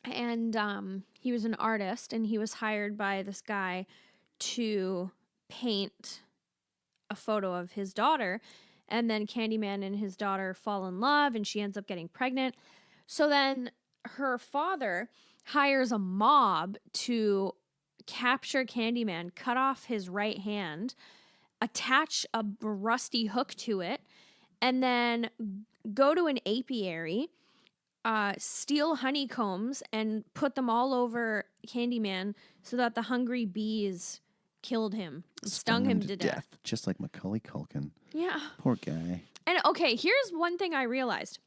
And he was an artist, and he was hired by this guy to paint a photo of his daughter. And then Candyman and his daughter fall in love, and she ends up getting pregnant. So then her father hires a mob to capture Candyman, cut off his right hand, attach a rusty hook to it, and then go to an apiary, steal honeycombs and put them all over Candyman so that the hungry bees killed him, stung him to death. Just like Macaulay Culkin. Yeah. Poor guy. And okay, here's one thing I realized.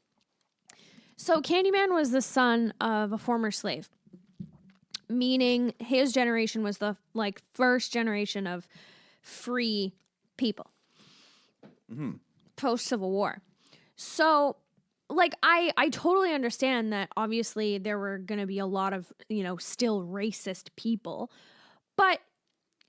So Candyman was the son of a former slave, meaning his generation was the first generation of free people post Civil War. So I totally understand that obviously there were going to be a lot of, still racist people, but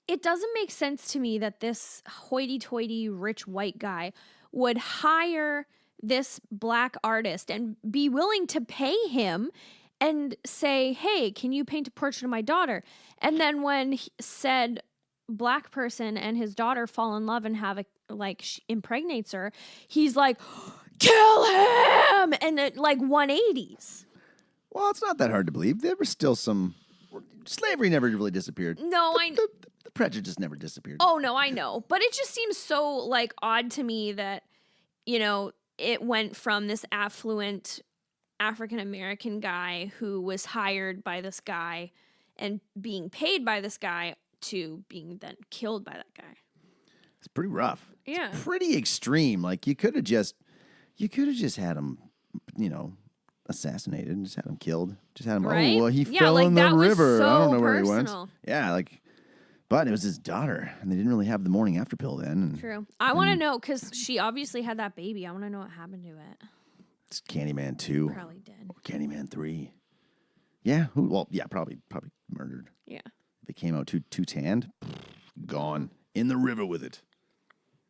it doesn't make sense to me that this hoity-toity rich white guy would hire this black artist and be willing to pay him and say, hey, can you paint a portrait of my daughter? And then when said black person and his daughter fall in love and have impregnates her, he's like, kill him! And it 180s. Well, it's not that hard to believe. There was still some slavery never really disappeared. No, the prejudice never disappeared. Oh no, I know, but it just seems so odd to me that it went from this affluent African American guy who was hired by this guy and being paid by this guy to being then killed by that guy. It's pretty rough. Yeah, it's pretty extreme. You could have just had him, assassinated and just had him killed. Just had him. Right? Oh, well, he fell in the river. So I don't know where he personal. went. Yeah, but it was his daughter, and they didn't really have the morning after pill then. True. I want to know because she obviously had that baby. I want to know what happened to it. It's Candyman 2. Probably dead. Or Candyman 3. Yeah. Probably murdered. Yeah. If it came out too tanned, gone in the river with it.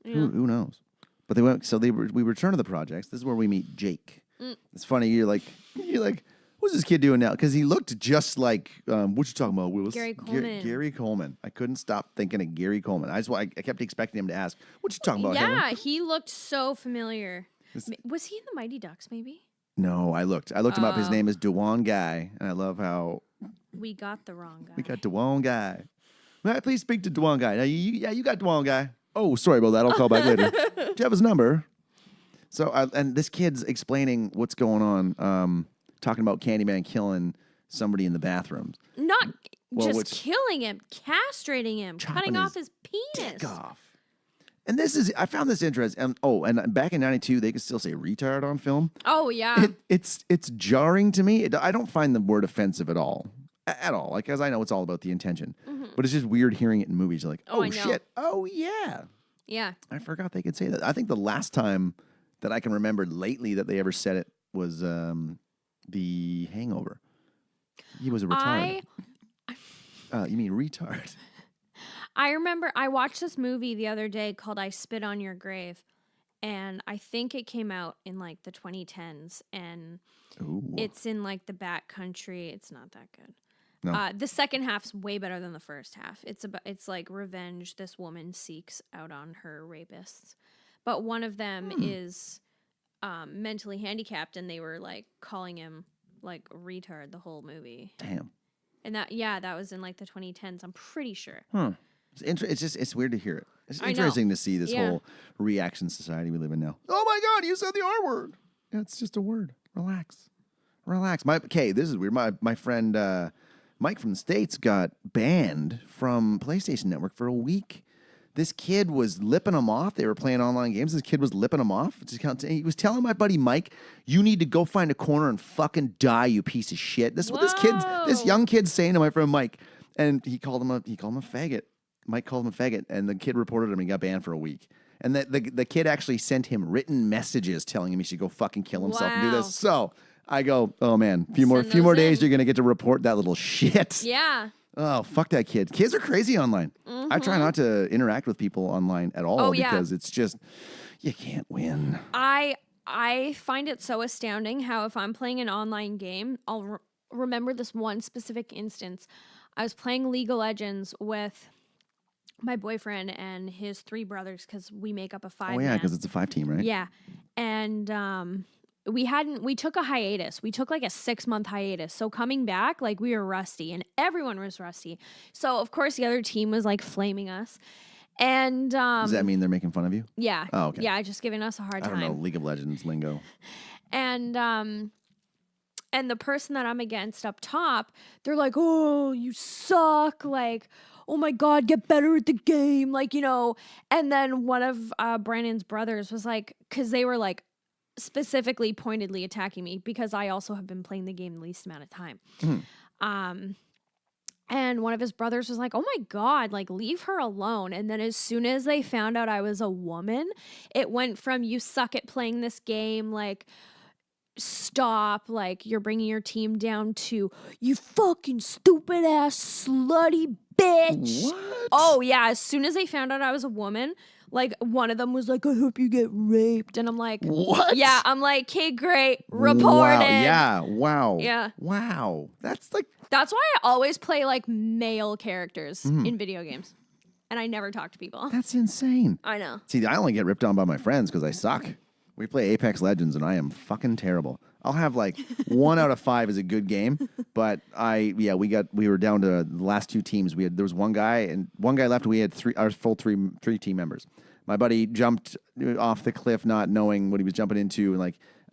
Yeah. Who knows? But they went. So we return to the projects. This is where we meet Jake. It's funny. You're like, what's this kid doing now? Because he looked just like what you talking about, Willis? Gary Coleman. Gary Coleman. I couldn't stop thinking of Gary Coleman. I kept expecting him to ask, "What you talking about?" Yeah, Helen? he looked so familiar. Was he in the Mighty Ducks? Maybe. No, I looked him up. His name is Dewan Guy, and I love how we got the wrong guy. We got Dewan Guy. May I please speak to Dewan Guy? Now, you got Dewan Guy. Oh, sorry about that. I'll call back later. Do you have his number? So, and this kid's explaining what's going on, talking about Candyman killing somebody in the bathroom. Not just killing him, castrating him, cutting off his penis. Dick off. And I found this interesting. And back in '92, they could still say retard on film. Oh yeah. It's jarring to me. I don't find the word offensive at all. At all. Like, as I know, it's all about the intention. Mm-hmm. But it's just weird hearing it in movies. You're like, I know. Shit. Oh, yeah. Yeah. I forgot they could say that. I think the last time that I can remember lately that they ever said it was The Hangover. He was a retard. You mean retard? I remember I watched this movie the other day called I Spit on Your Grave. And I think it came out in like the 2010s. And it's in like the back country. It's not that good. No. The second half's way better than the first half. It's like revenge this woman seeks out on her rapists. But one of them is mentally handicapped, and they were like calling him like retard the whole movie. Damn. And that was in like the 2010s. I'm pretty sure. It's weird to hear it. It's interesting to see this whole reaction society we live in now. Oh my God, you said the R word. Yeah, it's just a word. Relax. This is weird. My friend Mike from the States got banned from PlayStation Network for a week. This kid was lipping him off. They were playing online games. This kid was lipping him off. He was telling my buddy Mike, "You need to go find a corner and fucking die, you piece of shit." This is what this young kid's saying to my friend Mike, and he called him a faggot. Mike called him a faggot, and the kid reported him. He got banned for a week. And the kid actually sent him written messages telling him he should go fucking kill himself and do this. So I go, oh man, few more days, you're gonna get to report that little shit. Yeah. Oh, fuck that kid. Kids are crazy online. I try not to interact with people online at all because it's just you can't win. I find it so astounding how if I'm playing an online game, I'll remember this one specific instance. I was playing League of Legends with my boyfriend and his 3 brothers because we make up a 5. Oh yeah, because it's a 5 team, right? Yeah, and we took a hiatus. We took like a 6-month hiatus. So coming back, like we were rusty, and everyone was rusty. So of course the other team was like flaming us. And does that mean they're making fun of you? Yeah. Oh, okay. Yeah, just giving us a hard time. I don't know League of Legends lingo. And the person that I'm against up top, they're like, "Oh, you suck!" Like, "Oh my God, get better at the game!" Like, And then one of Brandon's brothers was like, because they were like specifically pointedly attacking me because I also have been playing the game the least amount of time. And one of his brothers was like, "Oh my God, like leave her alone." And then as soon as they found out I was a woman, it went from "you suck at playing this game," like stop, like you're bringing your team down, to "you fucking stupid ass slutty bitch." What? Oh yeah, as soon as they found out I was a woman, like one of them was like, "I hope you get raped." And I'm like, what? Yeah, I'm like, "Okay, great, reported." Wow. Yeah, wow. Yeah. Wow. That's why I always play like male characters in video games. And I never talk to people. That's insane. I know. See, I only get ripped on by my friends because I suck. We play Apex Legends, and I am fucking terrible. I'll have like 1 out of 5 is a good game, but we were down to the last 2 teams. There was one guy left. We had three team members. My buddy jumped off the cliff, not knowing what he was jumping into,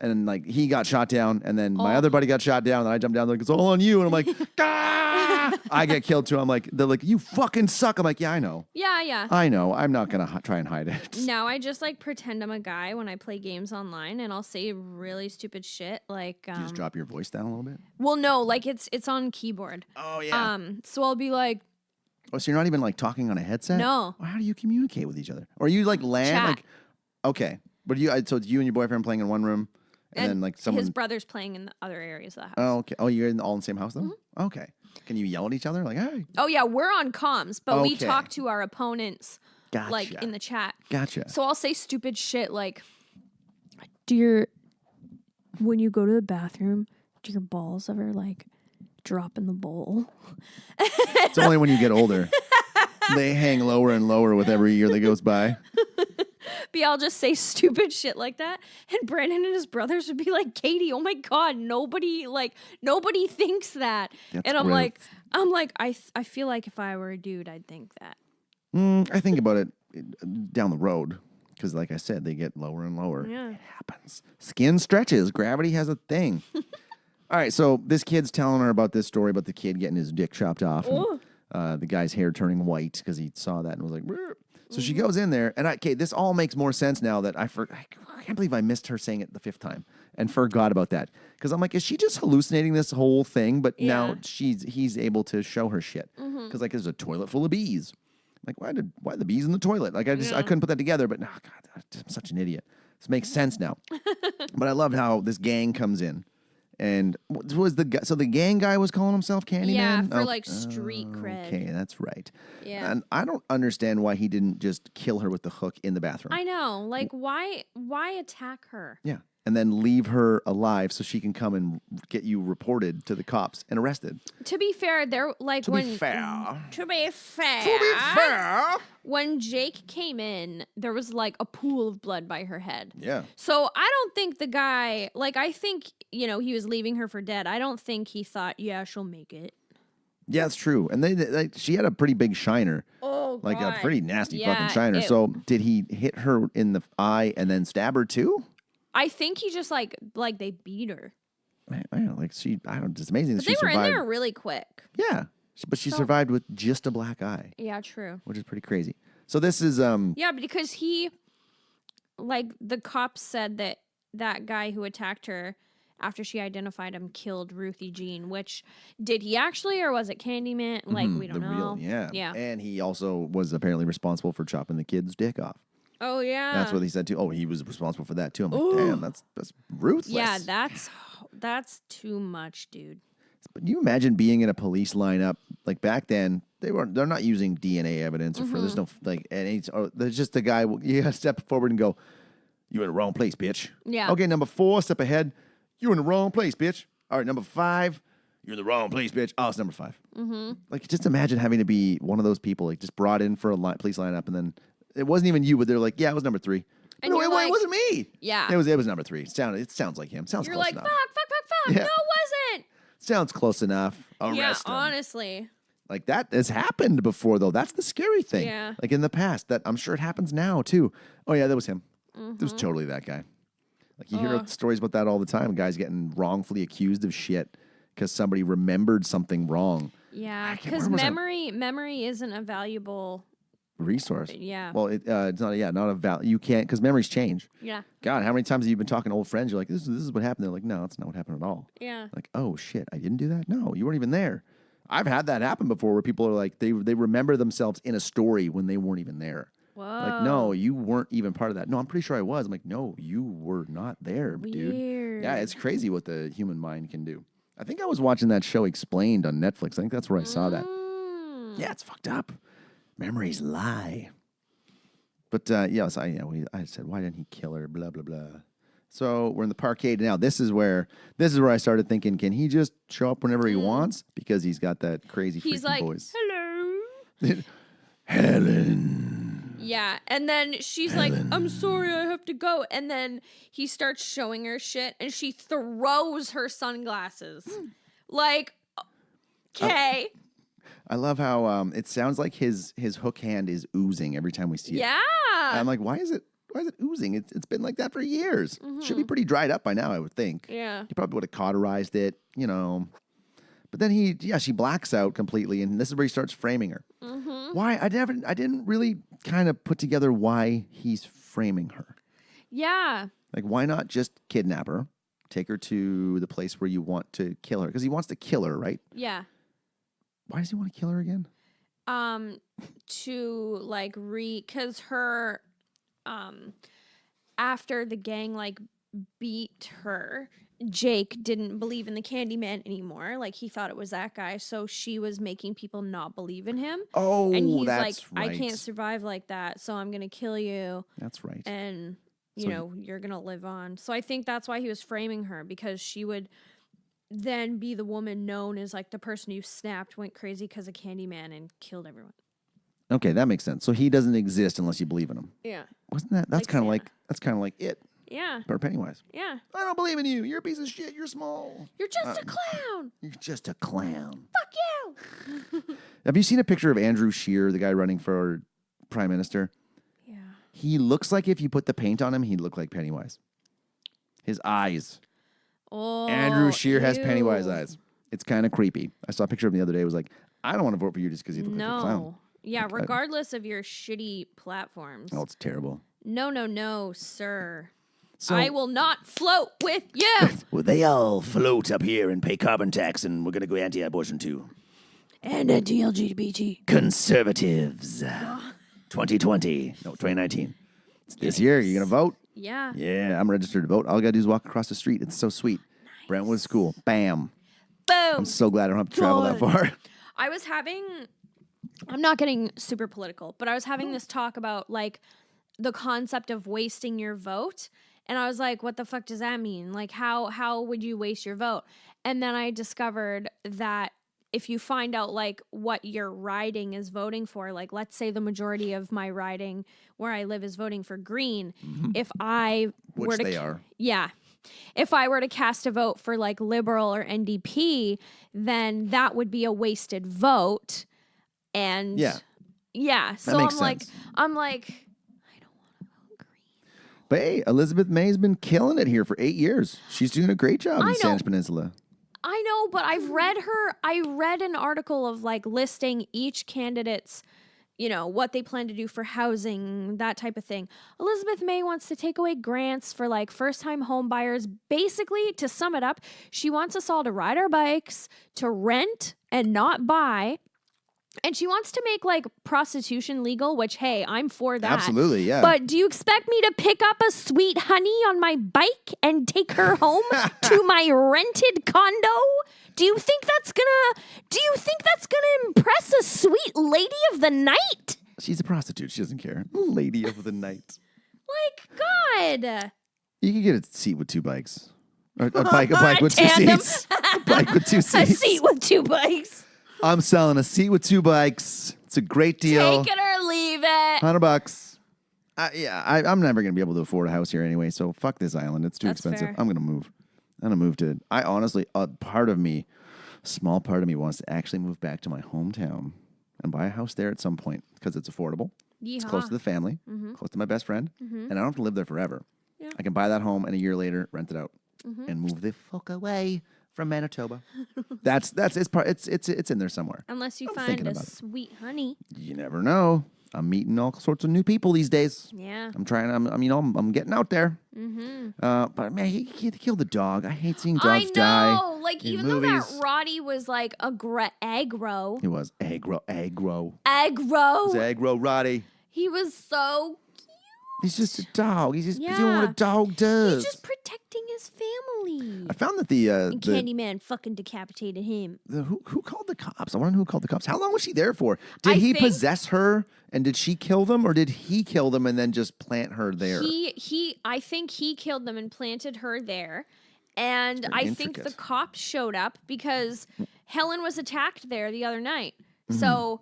and he got shot down, and then my other buddy got shot down, and I jumped down. They're like, "It's all on you," and I'm like, "Ah!" I get killed too. They're like, "You fucking suck." I'm like, "Yeah, I know. Yeah. I know. I'm not gonna try and hide it." No, I just like pretend I'm a guy when I play games online, and I'll say really stupid shit like. Do you just drop your voice down a little bit? Well, no, like it's on keyboard. Oh yeah. So I'll be like. Oh, so you're not even like talking on a headset? No. Well, how do you communicate with each other? Or you like land? Chat. Like, okay, but so it's you and your boyfriend playing in one room, and then like someone. His brother's playing in the other areas of the house. Oh, okay. Oh, you're all in the same house though? Mm-hmm. Okay. Can you yell at each other like, "Hey"? Oh yeah, we're on comms, but we talk to our opponents like in the chat. Gotcha. So I'll say stupid shit like, when you go to the bathroom, do your balls ever like drop in the bowl? It's only when you get older. They hang lower and lower with every year that goes by. But I'll just say stupid shit like that, and Brandon and his brothers would be like, "Katie, oh my God, nobody thinks that." That's and I'm gross. like, I feel like if I were a dude, I'd think that. I think about it down the road because, like I said, they get lower and lower. Yeah. It happens. Skin stretches. Gravity has a thing. All right, so this kid's telling her about this story about the kid getting his dick chopped off. Oh. And, the guy's hair turning white because he saw that and was like, "Brr." So she goes in there, and okay, this all makes more sense now that I can't believe I missed her saying it the 5th time and forgot about that. Because I'm like, is she just hallucinating this whole thing? But now he's able to show her shit. Because like there's a toilet full of bees. Like, why are the bees in the toilet? Like I couldn't put that together, but God, I'm such an idiot. This makes sense now. But I loved how this gang comes in. And was the gang guy was calling himself Candyman? Yeah, for like street cred. Okay, that's right. Yeah. And I don't understand why he didn't just kill her with the hook in the bathroom. I know. Like, why attack her? Yeah. And then leave her alive so she can come and get you reported to the cops and arrested. To be fair, they're like To be fair. When Jake came in, there was like a pool of blood by her head. Yeah. So I don't think the guy, like, I think, he was leaving her for dead. I don't think he thought, yeah, she'll make it. Yeah, it's true. And she had a pretty big shiner. Oh, God. Like a pretty nasty fucking Yeah, shiner. So did he hit her in the eye and then stab her too? I think he just like they beat her. I don't know, it's amazing that But they she were survived. in there really quick. Yeah. But she survived with just a black eye. Yeah, true. Which is pretty crazy. So this is Yeah, because the cops said that guy who attacked her after she identified him killed Ruthie Jean, which did he actually, or was it Candyman? Like, we don't know. Yeah. And he also was apparently responsible for chopping the kid's dick off. Oh, yeah. That's what he said too. Oh, he was responsible for that too. I'm like, damn, that's ruthless. Yeah, that's too much, dude. But you imagine being in a police lineup like back then? They're not using DNA evidence or there's no there's just a guy. You got to step forward and go, "You in the wrong place, bitch." Yeah. Okay, number 4, step ahead. You in the wrong place, bitch. All right, number 5. You're in the wrong place, bitch. Oh, it's number 5. Like, just imagine having to be one of those people, like, just brought in for a police lineup, and then it wasn't even you, but they're like, "Yeah, it was number 3." And No, you're it wasn't me. Yeah. It was number 3. It sounds like him. Sounds You're close like, enough. fuck. Yeah. No, it wasn't. Sounds close enough. Arrest him. Honestly. Like, that has happened before, though. That's the scary thing. Yeah. Like, in the past, that I'm sure it happens now, too. Oh, yeah, that was him. It was totally that guy. Like, you hear stories about that all the time. Guys getting wrongfully accused of shit because somebody remembered something wrong. Yeah, because memory isn't a valuable resource. Yeah. Well, it's not a value. You can't, because memories change. Yeah. God, how many times have you been talking to old friends? You're like, this is what happened. They're like, no, that's not what happened at all. Yeah. Like, oh shit, I didn't do that. No, you weren't even there. I've had that happen before, where people are like, they remember themselves in a story when they weren't even there. Whoa. Like, no, you weren't even part of that. No, I'm pretty sure I was. I'm like, no, you were not there, dude. Yeah, it's crazy what the human mind can do. I think I was watching that show Explained on Netflix. I think that's where I saw that. Yeah, it's fucked up. Memories lie. But yes, I said, why didn't he kill her? Blah blah blah. So we're in the parkade now. This is where I started thinking, can he just show up whenever he wants? Because he's got that crazy freaking voice. Hello. Helen. Yeah, and then she's like, "I'm sorry, I have to go." And then he starts showing her shit, and she throws her sunglasses. Like, okay. I love how it sounds like his hook hand is oozing every time we see it. Yeah. And I'm like, why is it oozing? It's been like that for years. Should be pretty dried up by now, I would think. Yeah. He probably would have cauterized it, But then she blacks out completely, and this is where he starts framing her. Why? I didn't really kind of put together why he's framing her. Yeah. Like, why not just kidnap her, take her to the place where you want to kill her? Because he wants to kill her, right? Yeah. Why does he want to kill her again? To like because her, after the gang like beat her, Jake didn't believe in the Candyman anymore. Like, he thought it was that guy, so she was making people not believe in him. Oh, and he's that's like, right. I can't survive like that, so I'm gonna kill you. That's right. And you're gonna live on. So I think that's why he was framing her, because she would then be the woman known as like the person who snapped, went crazy because of Candyman, and killed everyone. Okay, that makes sense. So he doesn't exist unless you believe in him. Yeah. Wasn't that? That's kind of like it. Yeah. Or Pennywise. Yeah. I don't believe in you. You're a piece of shit. You're small. You're just a clown. You're just a clown. Fuck you. Have you seen a picture of Andrew Scheer, the guy running for prime minister? Yeah. He looks like if you put the paint on him, he'd look like Pennywise. His eyes. Oh, Andrew Scheer has Pennywise ew. eyes. It's kind of creepy. I saw a picture of him the other day. It was like, I don't want to vote for you just because you look like a clown. No. Yeah, regardless of your shitty platforms. Oh, it's terrible. No, sir. So, I will not float with you. well, they all float up here and pay carbon tax, and we're going to go anti-abortion too. And anti-LGBT. Conservatives. 2020. No, 2019. It's this year. You going to vote? Yeah. Yeah, I'm registered to vote. All I got to do is walk across the street. It's so sweet. Nice. Brentwood School. Bam. Boom. I'm so glad I don't have to travel that far. I'm not getting super political, but I was having this talk about like the concept of wasting your vote. And I was like, what the fuck does that mean? Like, how would you waste your vote? And then I discovered that if you find out like what your riding is voting for, like let's say the majority of my riding where I live is voting for green. Mm-hmm. If I Which they are. Yeah. If I were to cast a vote for like Liberal or NDP, then that would be a wasted vote. And yeah. So makes sense. I'm like, I don't want to vote green. But hey, Elizabeth May's been killing it here for 8 years. She's doing a great job in the Sandwich Peninsula. I know, but I read an article of like listing each candidate's, what they plan to do for housing, that type of thing. Elizabeth May wants to take away grants for like first-time home buyers. Basically, to sum it up, she wants us all to ride our bikes, to rent and not buy. And she wants to make like prostitution legal, which, hey, I'm for that. Absolutely, yeah. But do you expect me to pick up a sweet honey on my bike and take her home to my rented condo? Do you think that's gonna impress a sweet lady of the night? She's a prostitute. She doesn't care. Lady of the night. Like, God. You can get a seat with 2 bikes. Or a bike with 2 seats. A bike with 2 seats. A seat with 2 bikes. I'm selling a seat with 2 bikes. It's a great deal. Take it or leave it. $100. I'm never going to be able to afford a house here anyway, so fuck this island. It's too expensive. Fair. I'm going to move. I honestly, small part of me wants to actually move back to my hometown and buy a house there at some point because it's affordable. Yeehaw. It's close to the family, close to my best friend, and I don't have to live there forever. Yeah. I can buy that home and a year later rent it out and move the fuck away from Manitoba. It's in there somewhere. Unless you I'm find thinking a about it. sweet honey. You never know. I'm meeting all sorts of new people these days. Yeah. I'm getting out there. But man, he killed the dog. I hate seeing dogs die. I know. Like, in even movies. though that Roddy was like aggro. It was aggro. Aggro. It's aggro, Roddy. He was so cute. He's just a dog. He's just doing what a dog does. He's just protecting his family. I found that the Candyman fucking decapitated him. Who called the cops? I wonder who called the cops. How long was she there for? Did he possess her and did she kill them, or did he kill them and then just plant her there? I think he killed them and planted her there. And I think the cops showed up because Helen was attacked there the other night. So,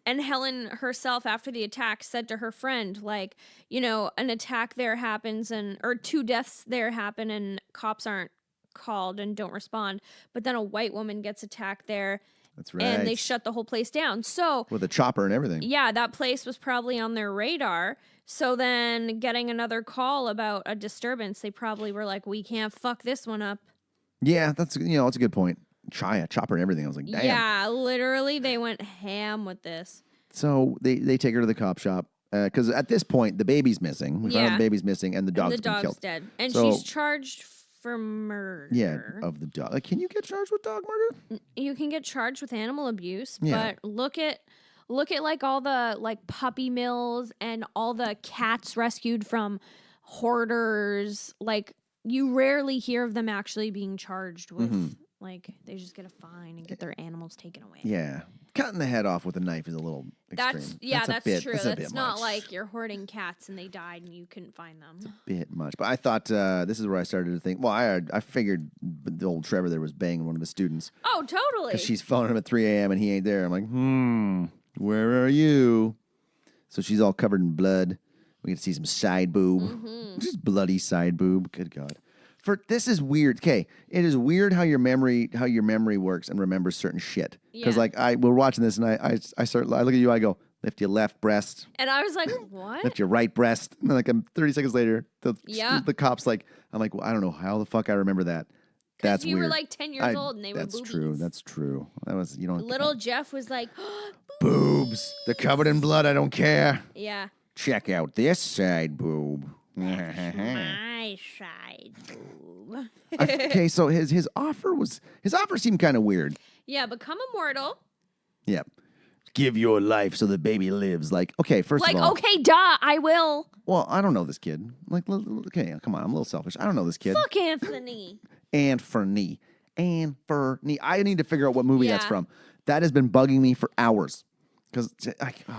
and Helen herself, after the attack, said to her friend, like, an attack there happens or 2 deaths there happen and cops aren't called and don't respond. But then a white woman gets attacked there. That's right. And they shut the whole place down. So with a chopper and everything. Yeah, that place was probably on their radar. So then getting another call about a disturbance, they probably were like, we can't fuck this one up. Yeah, that's a good point. Try a chopper and everything. I was like, damn. Yeah, literally, they went ham with this. So they take her to the cop shop because at this point the baby's missing. We found out the baby's missing and the dog's been killed. Dead, and she's charged for murder. Yeah, of the dog. Like, can you get charged with dog murder? You can get charged with animal abuse, Yeah. but look at like all the like puppy mills and all the cats rescued from hoarders. Like, you rarely hear of them actually being charged with. Like, they just get a fine and get their animals taken away. Yeah. Cutting the head off with a knife is a little extreme. That's true. That's not much. like you're hoarding cats and they died and you couldn't find them. It's a bit much. But I thought this is where I started to think, well, I figured the old Trevor there was banging one of his students. Oh, totally. Because she's phoning him at 3 a.m. and he ain't there. I'm like, where are you? So she's all covered in blood. We get to see some side boob. Just bloody side boob. Good God. This is weird. Okay, it is weird how your memory works and remembers certain shit. Because we're watching this and I look at you, I go, lift your left breast, And I was like, what? lift your right breast. And then like 30 seconds later, Yeah. the cop's like, I'm like, well, I don't know how the fuck I remember that. That's you weird. were like 10 years old and they were That's boobies. true. That's true. That was, you know. Little Jeff was like, Boobs. They're covered in blood. I don't care. yeah. Check out this side boob. My side boob. Okay, so his offer seemed kind of weird. Yeah, become immortal. Yeah. Give your life so the baby lives. Like, okay, first Like, of all. okay, duh, I will. Well, I don't know this kid. Like, okay, come on, I'm a little selfish. I don't know this kid. Fuck Anthony. Anthony. I need to figure out what movie that's Yeah. from. That has been bugging me for hours. And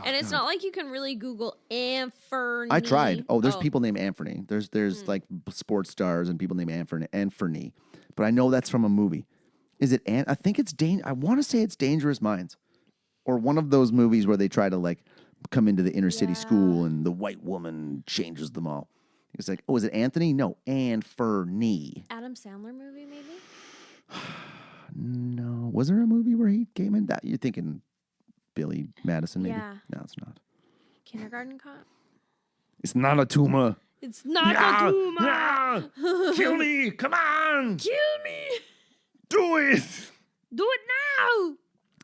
it's not like you can really Google Anthony. I tried. Oh, there's people named Anthony. There's like sports stars and people named Anthony. But I know that's from a movie. Is it? I think it's I want to say it's Dangerous Minds, or one of those movies where they try to like come into the inner city school and the white woman changes them all. It's like, oh, is it Anthony? No, Anthony. Adam Sandler movie, maybe? No, was there a movie where he came in? That you're thinking Billy Madison? Maybe. Yeah. No, it's not. Kindergarten Cop? It's not a tumor. It's not a tumor. No! Kill me! Come on! Kill me. Do it! Do it now.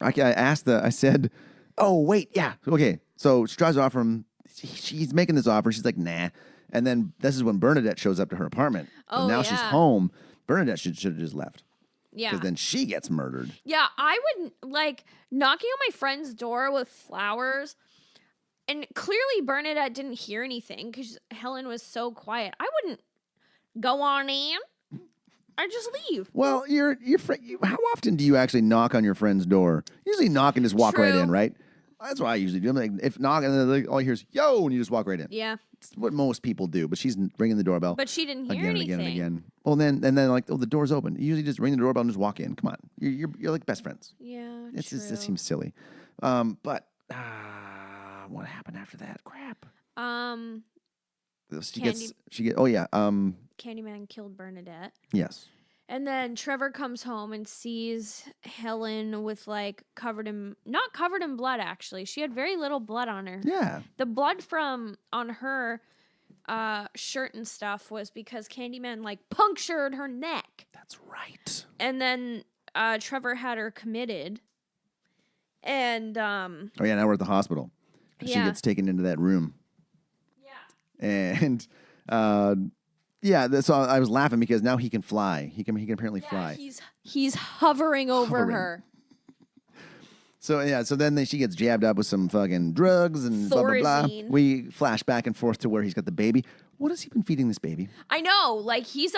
I said, oh, wait, yeah. Okay, so she tries to offer him, she's making this offer. She's like, nah. And then this is when Bernadette shows up to her apartment. Oh, and now she's home. Bernadette should have just left. Yeah. Because then she gets murdered. Yeah, I would like knocking on my friend's door with flowers. And clearly Bernadette didn't hear anything because Helen was so quiet. I wouldn't go on in. I'd just leave. Well, your friend. How often do you actually knock on your friend's door? Usually knock and just walk right in, right? That's what I usually do. I'm like, if knock and then like, all you hear is yo, and you just walk right in. Yeah. It's what most people do. But she's ringing the doorbell. But she didn't hear again anything. and again and again. Well, then like, oh, the door's open. You usually just ring the doorbell and just walk in. Come on, you're like best friends. Yeah, It seems silly. But what happened after that? Crap. She gets. Oh yeah. Candyman killed Bernadette. Yes. And then Trevor comes home and sees Helen with like not covered in blood, actually. She had very little blood on her. Yeah. The blood on her shirt and stuff was because Candyman like punctured her neck. That's right. And then Trevor had her committed. And oh yeah, now we're at the hospital. She gets taken into that room. Yeah. And so I was laughing because now he can fly. He can apparently fly. He's hovering over her. So then she gets jabbed up with some fucking drugs and blah blah blah. We flash back and forth to where he's got the baby. What has he been feeding this baby? I know, like he's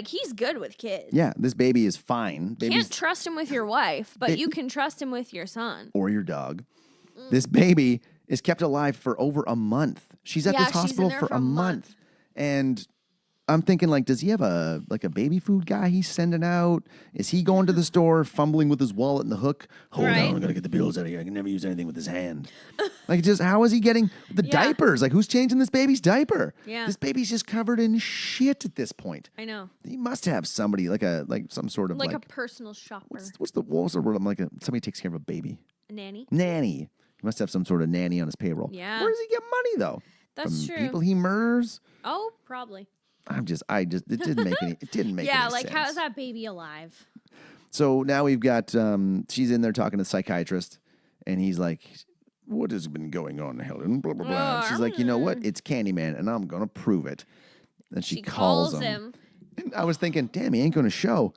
he's good with kids. Yeah, this baby is fine. Can't trust him with your wife, but you can trust him with your son or your dog. This baby is kept alive for over a month. She's at this hospital for a month. And I'm thinking, like, does he have a baby food guy he's sending out? Is he going to the store, fumbling with his wallet and the hook? Hold on, I'm gonna get the bills out of here. I can never use anything with his hand. Like, just how is he getting the diapers? Like, who's changing this baby's diaper? Yeah, this baby's just covered in shit at this point. I know. He must have somebody like some sort of like a personal shopper. What was the word? I'm like somebody takes care of a baby. A nanny. Nanny. He must have some sort of nanny on his payroll. Yeah. Where does he get money though? That's From true. people he murders. Oh, probably. It didn't make any. It didn't make any sense. how is that baby alive? So now we've got she's in there talking to the psychiatrist, and he's like, "What has been going on, Helen?" Blah blah blah. And she's like, "You know what? It's Candyman, and I'm gonna prove it." And she calls him. And I was thinking, damn, he ain't gonna show.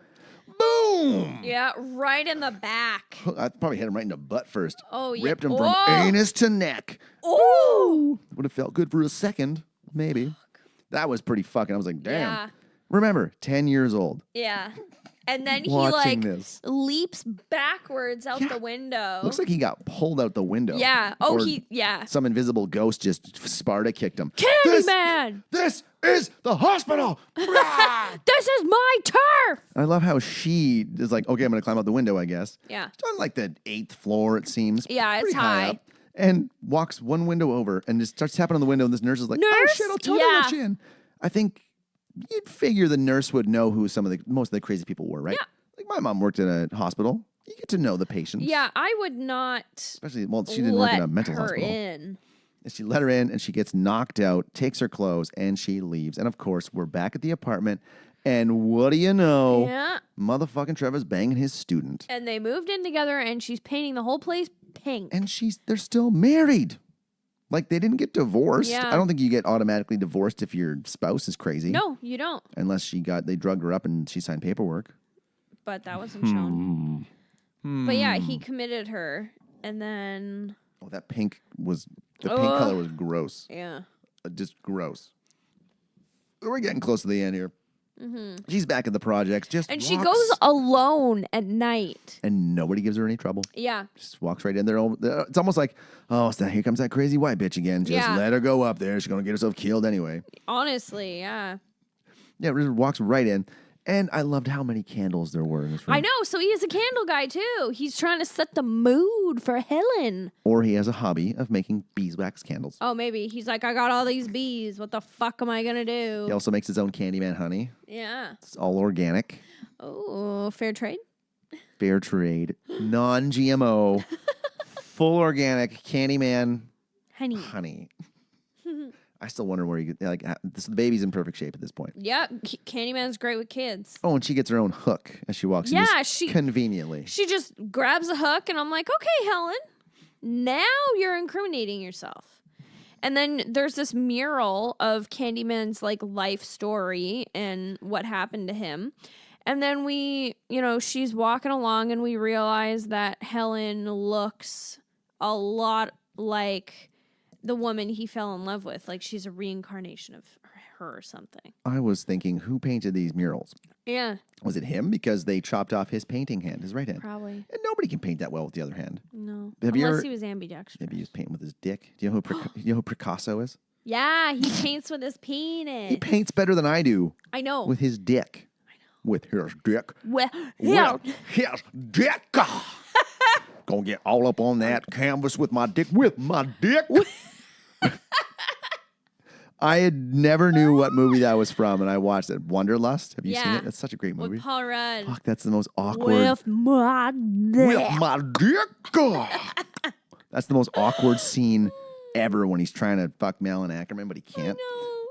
Boom! Yeah, right in the back. I probably hit him right in the butt first. Oh, yeah. Ripped him from anus to neck. Oh! Would have felt good for a second, maybe. That was pretty fucking. I was like, damn. Yeah. Remember, 10 years old. Yeah. And then Watching he this. leaps backwards out the window. Looks like he got pulled out the window. Yeah. Oh, Or some invisible ghost just Sparta kicked him. Candyman! This is the hospital. This is my turf! I love how she is like, okay, I'm going to climb out the window, I guess. Yeah. It's on like the 8th floor, it seems. Yeah, it's Pretty high high. up. And walks one window over and just starts tapping on the window. And this nurse is like, oh shit, I'll totally let you in. I think you'd figure the nurse would know who most of the crazy people were, right? Yeah. Like my mom worked in a hospital. You get to know the patients. Yeah, I would not. Especially, well, she didn't work in a mental her hospital. in. And she let her in, and she gets knocked out, takes her clothes, and she leaves. And of course, we're back at the apartment. And what do you know? Yeah. Motherfucking Trevor's banging his student. And they moved in together, and she's painting the whole place pink. And they're still married. Like, they didn't get divorced. Yeah. I don't think you get automatically divorced if your spouse is crazy. No, you don't. Unless they drugged her up and she signed paperwork. But that wasn't shown. But yeah, he committed her, and then Oh, that pink color was gross. yeah. Just gross. We're getting close to the end here. She's back at the projects. And she goes alone at night. And nobody gives her any trouble. Yeah. Just walks right in there. It's almost like, oh, here comes that crazy white bitch again. Just let her go up there. She's going to get herself killed anyway. Honestly, yeah. Yeah, just walks right in. And I loved how many candles there were in this room. I know. So he is a candle guy, too. He's trying to set the mood for Helen. Or he has a hobby of making beeswax candles. Oh, maybe. He's like, I got all these bees. What the fuck am I going to do? He also makes his own Candyman honey. Yeah. It's all organic. Oh, fair trade? Fair trade. Non-GMO. Full organic Candyman honey. I still wonder where the baby's in perfect shape at this point. Yeah, Candyman's great with kids. Oh, and she gets her own hook as she walks in. Yeah, conveniently. She just grabs a hook, and I'm like, okay, Helen, now you're incriminating yourself. And then there's this mural of Candyman's life story and what happened to him. And then she's walking along, and we realize that Helen looks a lot like the woman he fell in love with. Like, she's a reincarnation of her or something. I was thinking, who painted these murals? Yeah. Was it him? Because they chopped off his painting hand, his right hand. Probably. And nobody can paint that well with the other hand. No. Unless he was ambidextrous. Maybe he was painting with his dick. Do you know who Picasso is? Yeah, he paints with his penis. He paints better than I do. I know. With his dick. With his dick. Well, his dick. Gonna get all up on that canvas with my dick. With my dick. I had never knew what movie that was from, and I watched it. Wanderlust. Have you seen it? That's such a great movie. With Paul Rudd. Fuck, that's the most awkward. With my dick. With my dick. That's the most awkward scene ever when he's trying to fuck Malin Ackerman, but he can't.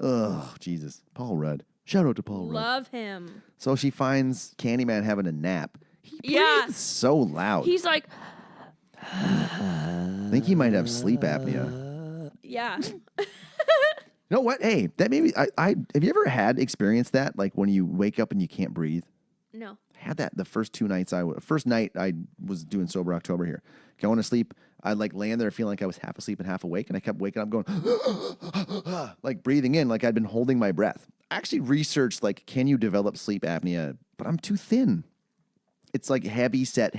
Ugh, Jesus. Paul Rudd. Shout out to Paul Rudd. Love him. So she finds Candyman having a nap. He breathes so loud. He's like, I think he might have sleep apnea. yeah. You know what? Hey, that maybe I have you ever experienced that? Like when you wake up and you can't breathe? No. I had that the first two nights first night I was doing Sober October here. Going to sleep, I'd laying there feeling like I was half asleep and half awake, and I kept waking up going like breathing in, like I'd been holding my breath. I actually researched can you develop sleep apnea, but I'm too thin. It's like heavy set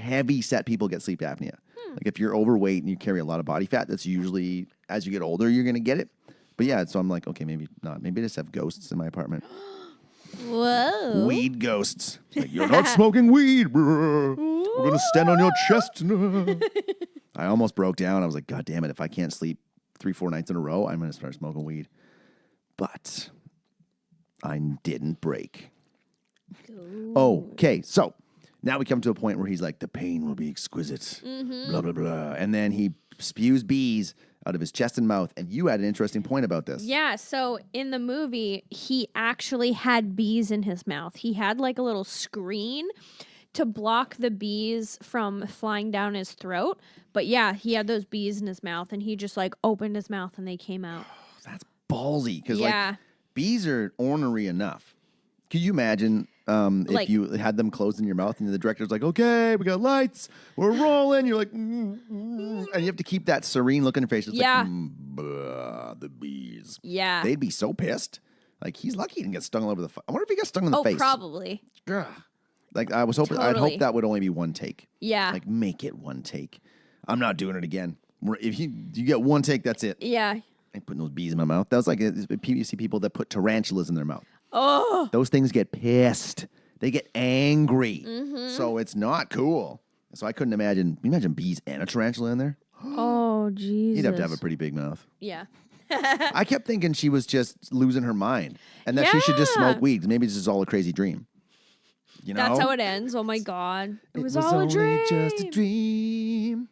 people get sleep apnea. Like if you're overweight and you carry a lot of body fat, that's usually as you get older you're gonna get it. But yeah, so I'm like, okay, maybe not. Maybe I just have ghosts in my apartment. Whoa. Weed ghosts. Like, you're not smoking weed, bro. We're gonna stand on your chest. I almost broke down. I was like, God damn it! If I can't sleep 3-4 nights in a row, I'm gonna start smoking weed. But I didn't break. Okay, so now we come to a point where he's like, the pain will be exquisite. Blah blah blah, and then he spews bees out of his chest and mouth. And you had an interesting point about this. Yeah, so in the movie, he actually had bees in his mouth. He had a little screen to block the bees from flying down his throat. But yeah, he had those bees in his mouth, and he just opened his mouth and they came out. That's ballsy, because bees are ornery enough. Could you imagine if you had them closed in your mouth and the director's like, okay, we got lights, we're rolling. You're like, and you have to keep that serene look in your face. It's the bees. Yeah. They'd be so pissed. Like, he's lucky he didn't get stung all over the face. I wonder if he got stung in the face. Oh, probably. Ugh. Like, I was hoping, I'd hope that would only be one take. Yeah. Like, make it one take. I'm not doing it again. If you get one take, that's it. Yeah. I'm putting those bees in my mouth. That was like, you see people that put tarantulas in their mouth. Oh. Those things get pissed. They get angry. So it's not cool. So I couldn't imagine. Can you imagine bees and a tarantula in there? Oh, Jesus. You'd have to have a pretty big mouth. Yeah. I kept thinking she was just losing her mind and that she should just smoke weed. Maybe this is all a crazy dream. You know? That's how it ends. Oh my God. It was all a only dream. just a dream.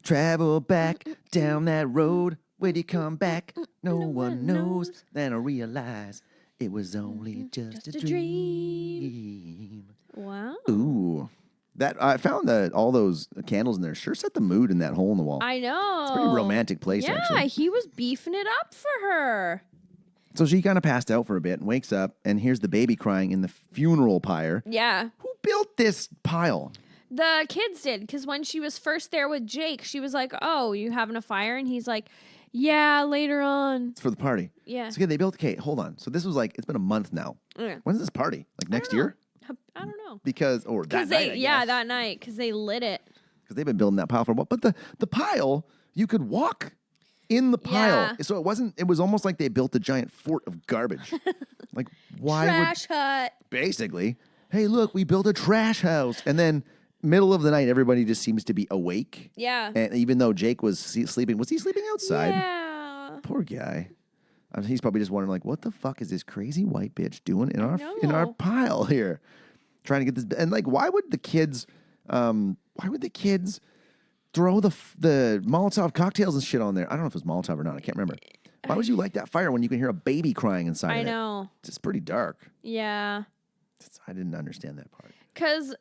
Travel back down that road. When you come back, no one knows. Then I realize it was only just a dream. Wow. Ooh. That I found that all those candles in there sure set the mood in that hole in the wall. I know. It's a pretty romantic place, yeah, actually. he was beefing it up for her. So she kind of passed out for a bit and wakes up, and here's the baby crying in the funeral pyre. Yeah. Who built this pile? The kids did, because when she was first there with Jake, she was like, oh, you having a fire? And he's like, yeah, later on. It's for the party. Yeah. So, okay, they built, okay, hold on. So this was like, it's been a month now. Yeah. When's this party? Like next year? I don't know. Because, or that night, I guess. that night, because they lit it. Because they've been building that pile for a while. But the pile, you could walk in the pile. Yeah. So it was almost like they built a giant fort of garbage. Like, why Trash hut. basically, hey, look, we built a trash house. And then middle of the night, everybody just seems to be awake. Yeah. And even though Jake was sleeping, was he sleeping outside? Yeah. Poor guy. He's probably just wondering, like, what the fuck is this crazy white bitch doing in our pile here? Trying to get this, and like, why would the kids throw the Molotov cocktails and shit on there? I don't know if it was Molotov or not. I can't remember. Why would you light that fire when you can hear a baby crying inside of it? I know. It's pretty dark. Yeah. I didn't understand that part. Because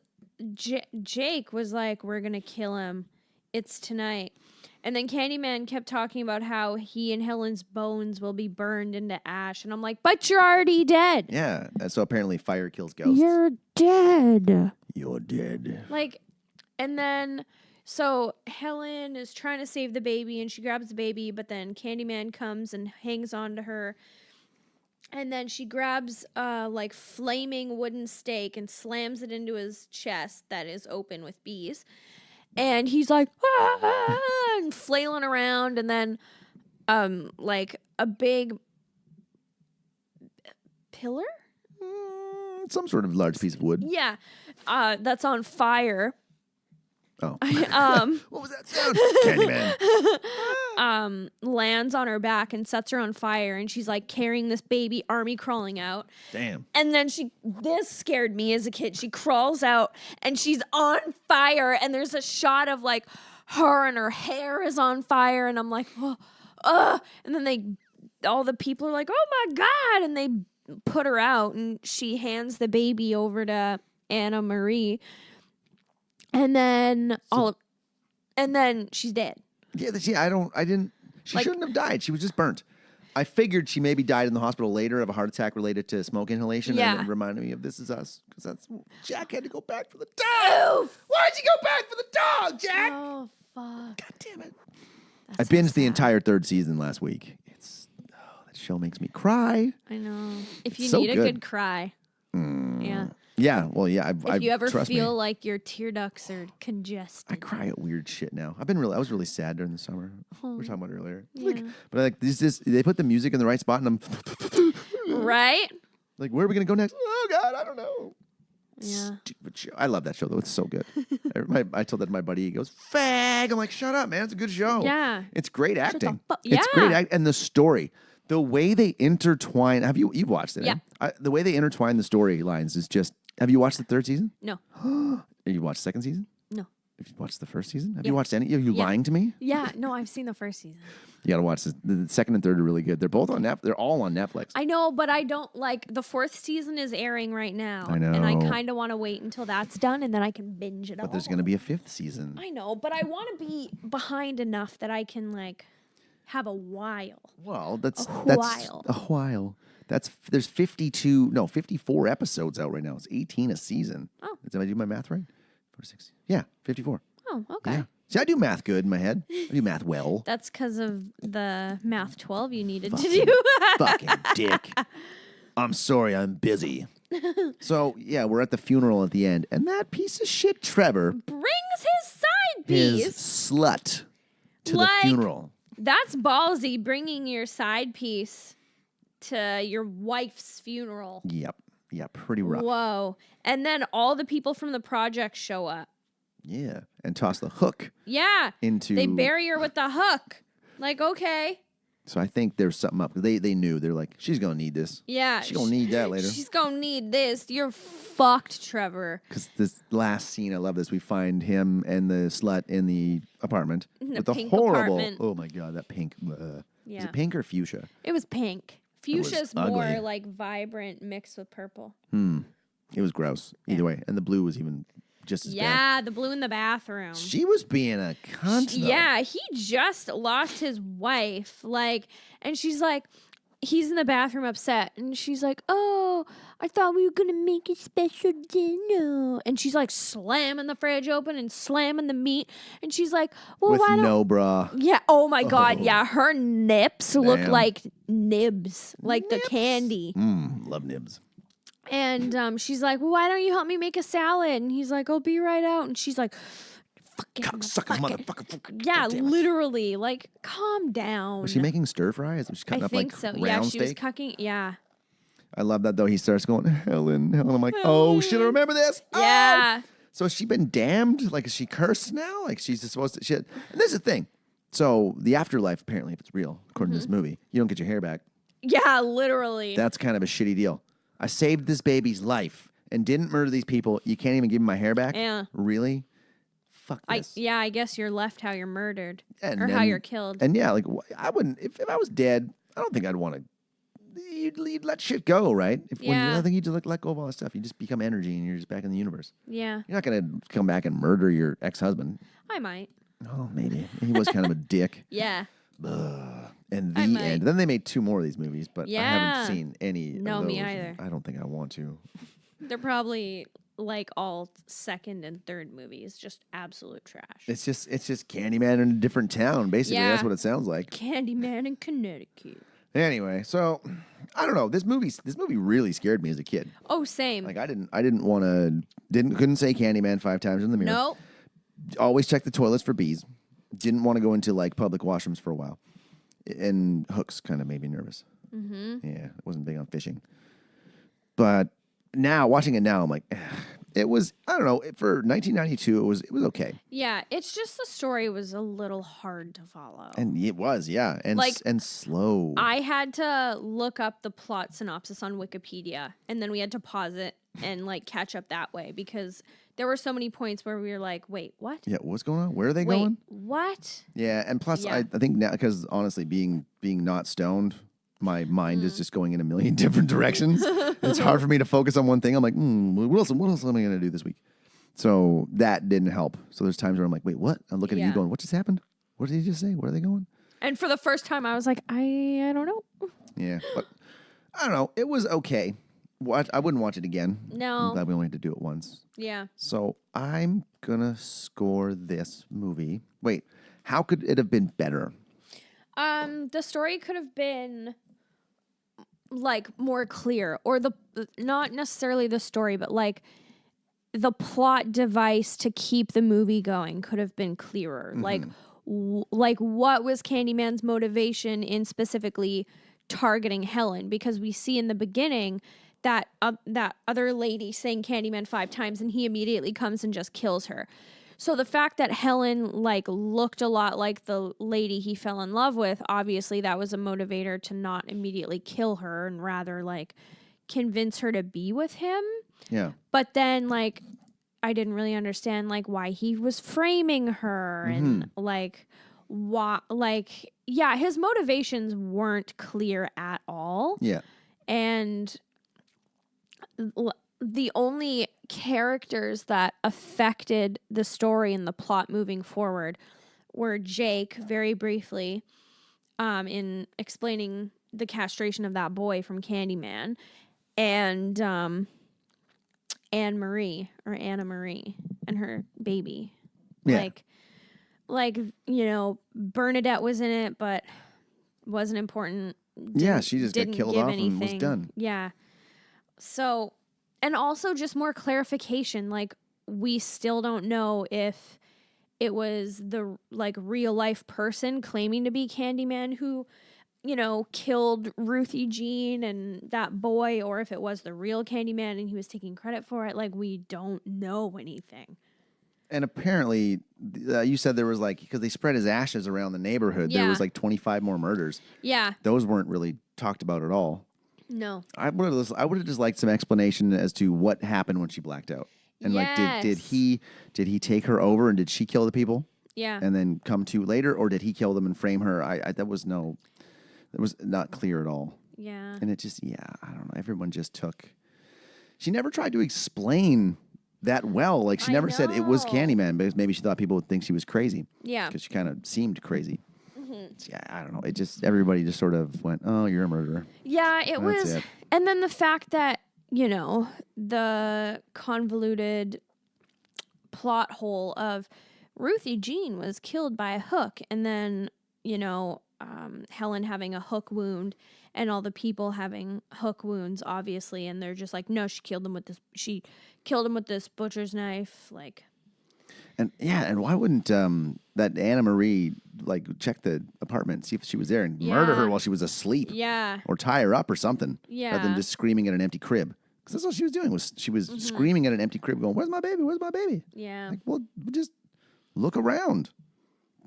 Jake was like, we're going to kill him. It's tonight. And then Candyman kept talking about how he and Helen's bones will be burned into ash. And I'm like, but you're already dead. Yeah. So apparently fire kills ghosts. You're dead. You're dead. Like, and then, so Helen is trying to save the baby and she grabs the baby, but then Candyman comes and hangs on to her. And then she grabs like flaming wooden stake and slams it into his chest that is open with bees. And he's like, ah! And flailing around. And then like a big pillar? Some sort of large piece of wood. Yeah. That's on fire. Oh. What was that sound? Candyman. Lands on her back and sets her on fire, and she's like carrying this baby army crawling out. Damn. And then this scared me as a kid. She crawls out and she's on fire, and there's a shot of like her and her hair is on fire, and I'm like, oh, and then all the people are like, oh my God, and they put her out, and she hands the baby over to Anna Marie. And then and then she's dead. Yeah, she shouldn't have died. She was just burnt. I figured she maybe died in the hospital later of a heart attack related to smoke inhalation. Yeah. And it reminded me of This Is Us. Because Jack had to go back for the dog. Why'd you go back for the dog, Jack? Oh, fuck. God damn it. I binged the entire third season last week. That show makes me cry. I know. If you so need a good. good cry. Yeah. Yeah, well, yeah. If you ever trust me. feel like your tear ducts are congested. I cry at weird shit now. I was really sad during the summer. We were talking about it earlier. Yeah. But they put the music in the right spot, and I'm Right? like, where are we gonna go next? Oh God, I don't know. Yeah. Stupid show. I love that show though. It's so good. I told that to my buddy. He goes, "Fag." I'm like, "Shut up, man. It's a good show." Yeah. It's great acting. Yeah. It's great and the story. The way they intertwine. You've watched it? Yeah. The way they intertwine the storylines is just. Have you watched the third season? No. Have you watched the second season? No. Have you watched the first season? Have Yeah. you watched any? Are you Yeah. lying to me? Yeah. No, I've seen the first season. You got to watch this. The second and third are really good. They're both on They're all on Netflix. I know, but I don't like the fourth season is airing right now. I know. And I kind of want to wait until that's done and then I can binge it all. But there's going to be a fifth season. I know, but I want to be behind enough that I can like have a while. Well, that's while. a while. There's 54 episodes out right now. It's 18 a season. Oh. Did I do my math right? 46. Yeah, 54. Oh, okay. Yeah. See, I do math good in my head. I do math well. That's because of the math 12 you needed to Fucking- do. Fucking dick. I'm sorry, I'm busy. So, yeah, we're at the funeral at the end. And that piece of shit, Trevor, Brings his side his piece. slut to Like- the funeral. That's ballsy, bringing your side piece to your wife's funeral. Yep. Yeah, pretty rough. Whoa. And then all the people from the project show up. Yeah. And toss the hook Yeah. into... They bury her with the hook. Like, okay. So I think there's something up. They knew. They're like, she's going to need this. Yeah. She's going to need that later. She's going to need this. You're fucked, Trevor. Because this last scene, I love this. We find him and the slut in the apartment. In with the the pink horrible. apartment. Oh my God, that pink. Is Yeah. it pink or fuchsia? It was pink. Fuchsia's ugly. more like vibrant mixed with purple. It was gross. Either way. And the blue was even just as bad. Yeah, the blue in the bathroom. She was being a cunt, though. Yeah, he just lost his wife. Like, and she's like, he's in the bathroom upset. And she's like, oh, I thought we were going to make a special dinner. And she's like slamming the fridge open and slamming the meat. And she's like, well, With why don't... no bra. Yeah, oh my God. Oh. Yeah, her nips look Damn. like nibs, like the candy. Love nibs. And she's like, well, why don't you help me make a salad? And he's like, I'll be right out. And she's like, fucking Cocksucker, motherfucker. yeah, Damn it. literally. Like, calm down. Was she making stir fries? Was she cutting I up think like so. round Yeah, she steak? was cooking. Yeah. I love that though. He starts going, Helen. I'm like, oh shit, I remember this. Oh! Yeah. So has she been damned? Like, is she cursed now? Like, she's just supposed to shit. And this is the thing. So the afterlife, apparently, if it's real, according to this movie, you don't get your hair back. Yeah, literally. That's kind of a shitty deal. I saved this baby's life and didn't murder these people. You can't even give me my hair back? Yeah. Really? Fuck this. I guess you're left how you're murdered. And or how then- you're killed. And yeah, like, I wouldn't, if I was dead, I don't think I'd want to. You'd let shit go, right? I Yeah. don't think you just let go of all that stuff. You just become energy and you're just back in the universe. Yeah. You're not going to come back and murder your ex-husband. I might. Oh, maybe. He was kind of a dick. Yeah. And I the might. end. Then they made 2 more of these movies, but I Yeah. haven't seen any No, of those. me either. I don't think I want to. They're probably like all second and third movies. Just absolute trash. It's just Candyman in a different town. Basically, Yeah. that's what it sounds like. Candyman in Connecticut. Anyway, so I don't know. This movie really scared me as a kid. Oh, same. Like I couldn't say Candyman 5 times in the mirror. Nope. Always check the toilets for bees. Didn't want to go into like public washrooms for a while. And hooks kind of made me nervous. Mm-hmm. Yeah, I wasn't big on fishing. But now, watching it now, I'm like, it was, I don't know, for 1992, it was okay. Yeah, it's just the story was a little hard to follow. And it was, yeah. And, Like, and slow. I had to look up the plot synopsis on Wikipedia, and then we had to pause it and like catch up that way because there were so many points where we were like, wait, what? Yeah, what's going on? Where are they Wait, going? what? Yeah, and plus, Yeah. I think now, because honestly, being not stoned, my mind Mm-hmm. is just going in a million different directions. It's hard for me to focus on one thing. I'm like, what else am I going to do this week? So that didn't help. So there's times where I'm like, wait, what? I'm looking at you Yeah. going, what just happened? What did he just say? Where are they going? And for the first time, I was like, I don't know. Yeah, but I don't know. It was okay. I wouldn't watch it again. No. I'm glad we only had to do it once. Yeah. So I'm going to score this movie. Wait, how could it have been better? The story could have been like more clear, or not necessarily the story, but like the plot device to keep the movie going could have been clearer. Like, like what was Candyman's motivation in specifically targeting Helen? Because we see in the beginning that that other lady saying Candyman 5 times, and he immediately comes and just kills her. So the fact that Helen like looked a lot like the lady he fell in love with, obviously that was a motivator to not immediately kill her and rather like convince her to be with him. Yeah. But then like I didn't really understand like why he was framing her and like what like yeah, his motivations weren't clear at all. Yeah. And the only characters that affected the story and the plot moving forward were Jake, very briefly, in explaining the castration of that boy from Candyman, and Anna Marie and her baby. Yeah. Like you know, Bernadette was in it, but wasn't important. Yeah, she just got Didn't killed give off and was anything. done. Yeah. So, and also just more clarification. Like, we still don't know if it was the like real life person claiming to be Candyman who, you know, killed Ruthie Jean and that boy, or if it was the real Candyman and he was taking credit for it. Like, we don't know anything. And apparently, you said there was like, because they spread his ashes around the neighborhood, there was like 25 more murders. Yeah. Those weren't really talked about at all. No. I would have just liked some explanation as to what happened when she blacked out. And like, did he take her over and did she kill the people? Yeah. And then come to later, or did he kill them and frame her? That was not clear at all. Yeah. And it just, I don't know. Everyone just took. She never tried to explain that well. Like, she never said it was Candyman, because maybe she thought people would think she was crazy. Yeah. Because she kind of seemed crazy. Yeah, I don't know. It just, everybody just sort of went, oh, you're a murderer. Yeah, it was. And then the fact that, the convoluted plot hole of Ruthie Jean was killed by a hook, and then, Helen having a hook wound, and all the people having hook wounds, obviously, and they're just like, no, she killed him with this butcher's knife, like. And why wouldn't that Anna Marie like check the apartment, see if she was there, and murder her while she was asleep? Yeah. Or tie her up or something. Yeah. Rather than just screaming at an empty crib. Because that's all she was doing, was she was screaming at an empty crib going, where's my baby? Where's my baby? Yeah. Like, well, just look around.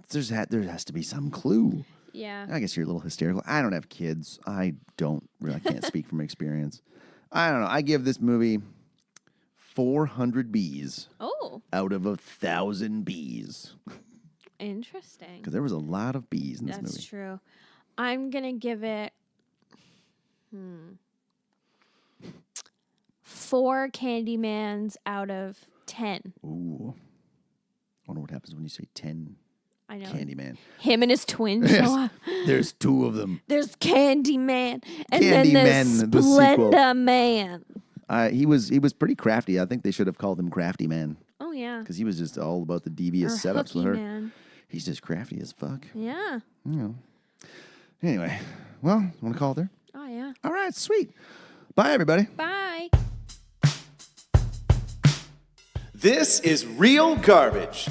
There has to be some clue. Yeah. I guess you're a little hysterical. I don't have kids. I can't speak from experience. I don't know. I give this movie 400 bees. Oh. Out of 1,000 bees. Interesting. Because there was a lot of bees in this movie. That's true. I'm going to give it 4 Candymans out of 10. Ooh. I wonder what happens when you say 10 I know. Candyman. Him and his twin show up. There's 2 of them. There's Candyman. And Candyman, then there's Splenda Man. He was pretty crafty. I think they should have called him Crafty Man. Oh, yeah. Because he was just all about the devious setups with her. Man. He's just crafty as fuck. Yeah. Anyway, well, want to call it there? Oh, yeah. All right, sweet. Bye, everybody. Bye. This is Real Garbage.